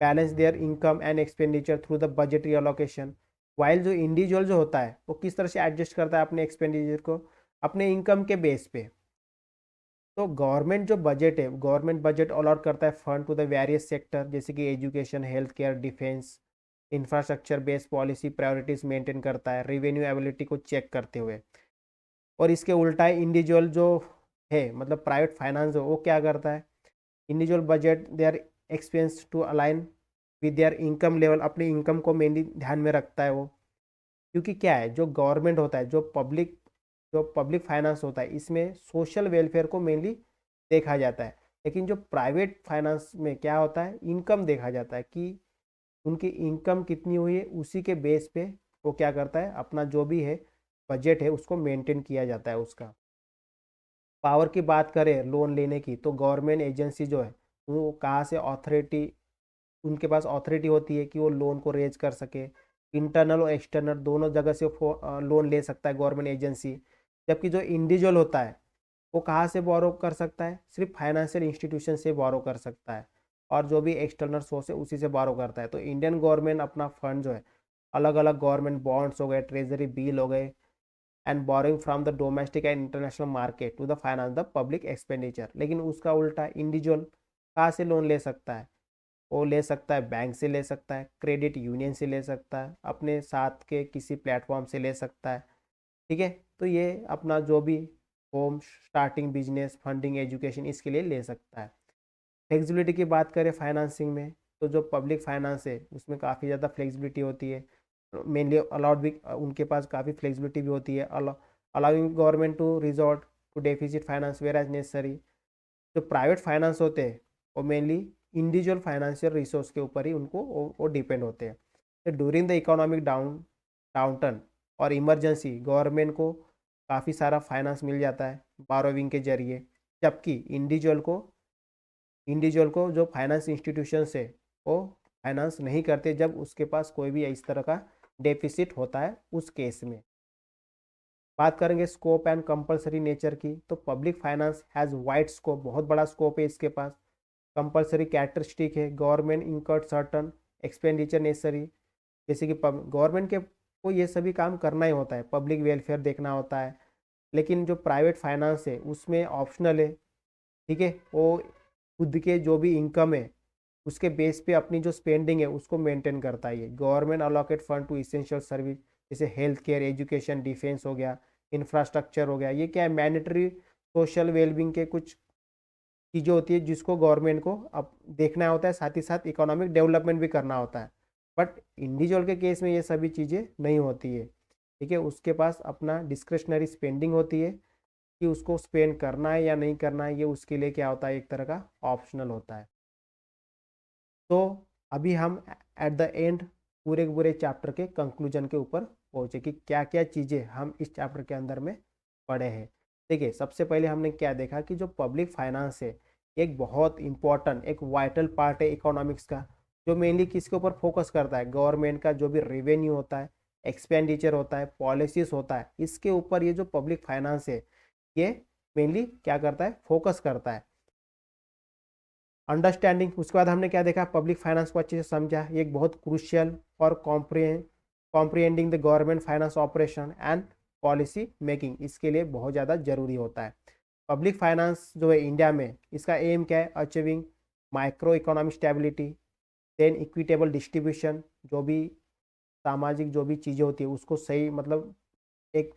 balance their income and expenditure through the budgetary allocation, while जो इंडिविजुअल जो होता है वो किस तरह से एडजस्ट करता है अपने एक्सपेंडिचर को अपने इनकम के बेस पे। तो गवर्नमेंट जो बजट है, गवर्नमेंट बजट अलॉट करता है fund to the various sector, जैसे कि education, health care, defence, infrastructure based policy priorities maintain करता है रेवेन्यू एबिलिटी को चेक करते हुए। और इसके उल्टा इंडिविजुअल जो है मतलब प्राइवेट फाइनेंस वो क्या करता है, individual budget their expense to align with their income level, अपनी इनकम को मेनली ध्यान में रखता है वो। क्योंकि क्या है जो गवर्नमेंट होता है, जो पब्लिक फाइनेंस होता है इसमें सोशल वेलफेयर को मेनली देखा जाता है। लेकिन जो प्राइवेट फाइनेंस में क्या होता है, इनकम देखा जाता है कि उनकी इनकम कितनी हुई है, उसी के बेस पे वो क्या करता है अपना जो भी है बजट है उसको मेंटेन किया जाता है उसका। पावर की बात करें लोन लेने की, तो गवर्नमेंट एजेंसी जो है वो कहाँ से अथॉरिटी, उनके पास अथॉरिटी होती है कि वो लोन को रेज कर सके, इंटरनल और एक्सटर्नल दोनों जगह से लोन ले सकता है गवर्नमेंट एजेंसी। जबकि जो इंडिविजुअल होता है वो कहाँ से बोरो कर सकता है, सिर्फ फाइनेंशियल इंस्टीट्यूशन से बोरो कर सकता है, और जो भी एक्सटर्नल सोर्स है उसी से बोरो करता है। तो इंडियन गवर्नमेंट अपना फंड जो है अलग अलग गवर्नमेंट बॉन्ड्स हो गए, ट्रेजरी बिल हो गए, and borrowing from the domestic and international market to the finance the public expenditure. लेकिन उसका उल्टा इंडिविजुअल कहाँ से लोन ले सकता है, वो ले सकता है बैंक से ले सकता है, क्रेडिट यूनियन से ले सकता है, अपने साथ के किसी प्लेटफॉर्म से ले सकता है, ठीक है। तो ये अपना जो भी home starting business, funding, education इसके लिए ले सकता है। फ्लेक्सिबिलिटी की बात करें फाइनेंसिंग में, तो जो पब्लिक फाइनेंस है उसमें काफ़ी ज़्यादा फ्लेक्सिबिलिटी होती है, मेनली अलाउड भी उनके पास काफ़ी फ्लेक्सिबिलिटी भी होती है, allowing government to resort to deficit finance where as necessary. जो प्राइवेट फाइनेंस होते हैं वो मेनली इंडिविजुअल फाइनेंशियल रिसोर्स के ऊपर ही उनको वो डिपेंड होते हैं। तो ड्यूरिंग द इकोनॉमिक डाउनटर्न और इमरजेंसी गवर्नमेंट को काफ़ी सारा फाइनेंस मिल जाता है बारोविंग के जरिए, जबकि इंडिविजुअल को जो फाइनेंस इंस्टीट्यूशन है वो फाइनेंस नहीं करते जब उसके पास कोई भी इस तरह का डेफिसिट होता है उस केस में। बात करेंगे स्कोप एंड कंपलसरी नेचर की, तो public finance has wide scope, बहुत बड़ा स्कोप है इसके पास। कंपलसरी कैरेक्टरिस्टिक है, government incurred certain expenditure necessary, जैसे कि गवर्नमेंट के को ये सभी काम करना ही होता है, पब्लिक वेलफेयर देखना होता है। लेकिन जो प्राइवेट फाइनेंस है उसमें ऑप्शनल है, ठीक है, वो खुद के जो भी इनकम है उसके बेस पे अपनी जो स्पेंडिंग है उसको मेंटेन करता है। ये government allocate fund to essential service, जैसे हेल्थ केयर, एजुकेशन, डिफेंस हो गया, इंफ्रास्ट्रक्चर हो गया, ये क्या है, मैंडेटरी सोशल वेलबींग के कुछ चीज़ें होती है जिसको गवर्नमेंट को अब देखना होता है, साथ ही साथ इकोनॉमिक डेवलपमेंट भी करना होता है। बट इंडिविजुअल के केस में ये सभी चीज़ें नहीं होती है, ठीक है, उसके पास अपना डिस्क्रिशनरी स्पेंडिंग होती है कि उसको स्पेंड करना है या नहीं करना है, ये उसके लिए क्या होता है, एक तरह का ऑप्शनल होता है। तो अभी हम एट द एंड पूरे के पूरे चैप्टर के कंक्लूजन के ऊपर पहुंचे कि क्या क्या चीज़ें हम इस चैप्टर के अंदर में पढ़े हैं। देखिए, सबसे पहले हमने क्या देखा कि जो पब्लिक फाइनेंस है एक बहुत इंपॉर्टेंट, एक वाइटल पार्ट है इकोनॉमिक्स का, जो मेनली किसके ऊपर फोकस करता है, गवर्नमेंट का जो भी रेवेन्यू होता है, एक्सपेंडिचर होता है, पॉलिसीज होता है, इसके ऊपर ये जो पब्लिक फाइनेंस है ये मेनली क्या करता है, फोकस करता है। अंडरस्टैंडिंग, उसके बाद हमने क्या देखा, पब्लिक फाइनेंस को अच्छे से समझा, ये एक बहुत क्रूशियल और comprehending the government finance operation and policy making, इसके लिए बहुत ज़्यादा जरूरी होता है। पब्लिक फाइनेंस जो है इंडिया में, इसका एम क्या है, achieving micro economic stability, then equitable distribution, जो भी सामाजिक जो भी चीज़ें होती है उसको सही, मतलब एक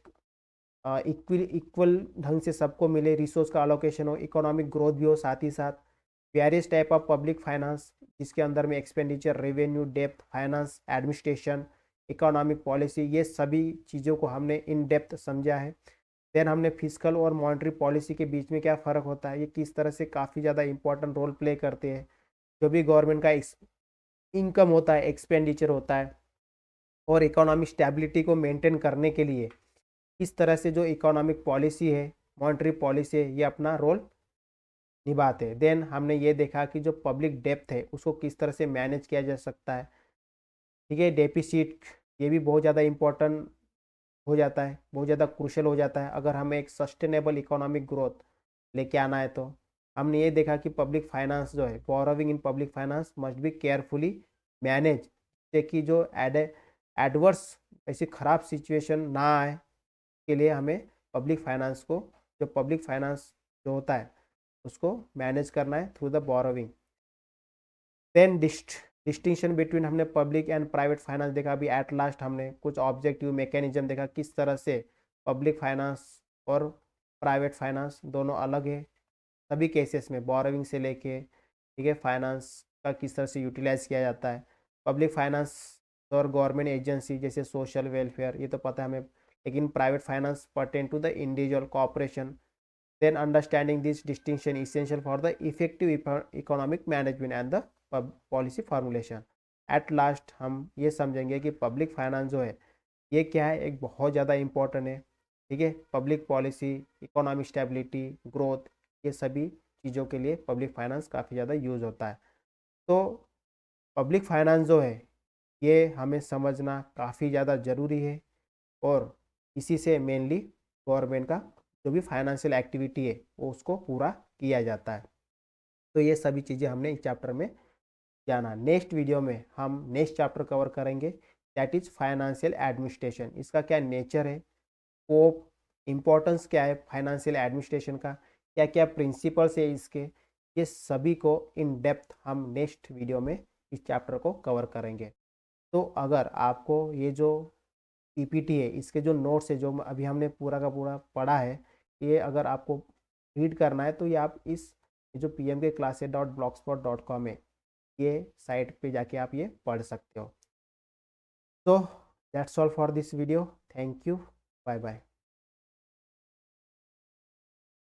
इक्वल ढंग से सबको मिले, रिसोर्स का अलोकेशन हो, इकोनॉमिक ग्रोथ भी हो, साथ ही साथ various type of public finance जिसके अंदर में expenditure, revenue, depth, finance, administration, economic policy, ये सभी चीज़ों को हमने इन डेप्थ समझा है। देन हमने फिजिकल और मॉनेटरी पॉलिसी के बीच में क्या फ़र्क होता है, ये किस तरह से काफ़ी ज़्यादा इंपॉर्टेंट रोल प्ले करते हैं। जो भी गवर्नमेंट का इनकम होता है, एक्सपेंडिचर होता है, और इकोनॉमिक स्टेबिलिटी को मेंटेन करने के लिए किस तरह से जो इकोनॉमिक पॉलिसी है, मॉनेटरी पॉलिसी है, ये अपना रोल निभाते हैं। देन हमने ये देखा कि जो पब्लिक डेप्थ है उसको किस तरह से मैनेज किया जा सकता है, ठीक है, डेफिसिट, ये भी बहुत ज़्यादा इंपॉर्टेंट हो जाता है, बहुत ज़्यादा क्रूशल हो जाता है अगर हमें एक सस्टेनेबल इकोनॉमिक ग्रोथ लेके आना है। तो हमने ये देखा कि पब्लिक फाइनेंस जो है, borrowing in public finance must be carefully manage, जिससे कि जो एडवर्स ऐसी ख़राब सिचुएशन ना आए के लिए हमें पब्लिक फाइनेंस को, जो पब्लिक फाइनेंस जो होता है उसको मैनेज करना है through the borrowing. Then distinction between, हमने पब्लिक एंड प्राइवेट फाइनेंस देखा। अभी एट लास्ट हमने कुछ ऑब्जेक्टिव मैकेनिज्म देखा, किस तरह से पब्लिक फाइनेंस और प्राइवेट फाइनेंस दोनों अलग है सभी केसेस में, बोरोविंग से लेके, ठीक है, फाइनेंस का किस तरह से यूटिलाइज किया जाता है। पब्लिक फाइनेंस और गवर्नमेंट एजेंसी जैसे सोशल वेलफेयर, ये तो पता है हमें, लेकिन private finance pertain to the individual corporation. Then understanding this distinction is essential for the effective economic management and the policy formulation. At last हम ये समझेंगे कि पब्लिक फाइनेंस जो है ये क्या है, एक बहुत ज़्यादा इम्पोर्टेंट है, ठीक है, public policy, economic stability, growth, ये सभी चीज़ों के लिए पब्लिक फाइनेंस काफ़ी ज़्यादा यूज़ होता है। तो पब्लिक फाइनेंस जो है ये हमें समझना काफ़ी ज़्यादा ज़रूरी है, और इसी से मेनली गवर्नमेंट का जो भी फाइनेंशियल एक्टिविटी है वो उसको पूरा किया जाता है। तो ये सभी चीज़ें हमने इस चैप्टर में जाना। नेक्स्ट वीडियो में हम नेक्स्ट चैप्टर कवर करेंगे, दैट इज़ फाइनेंशियल एडमिनिस्ट्रेशन। इसका क्या नेचर है, स्कोप, इम्पोर्टेंस क्या है फाइनेंशियल एडमिनिस्ट्रेशन का, क्या क्या प्रिंसिपल्स है इसके, ये सभी को इन डेप्थ हम नेक्स्ट वीडियो में इस चैप्टर को कवर करेंगे। तो अगर आपको ये जो पीपीटी है, इसके जो नोट्स है जो अभी हमने पूरा का पूरा पढ़ा है, ये अगर आपको रीड करना है तो ये आप इस जो pmkclasses.blogspot.com है, ये साइट पे जाके आप ये पढ़ सकते हो। तो that's all for this video, thank you, bye bye.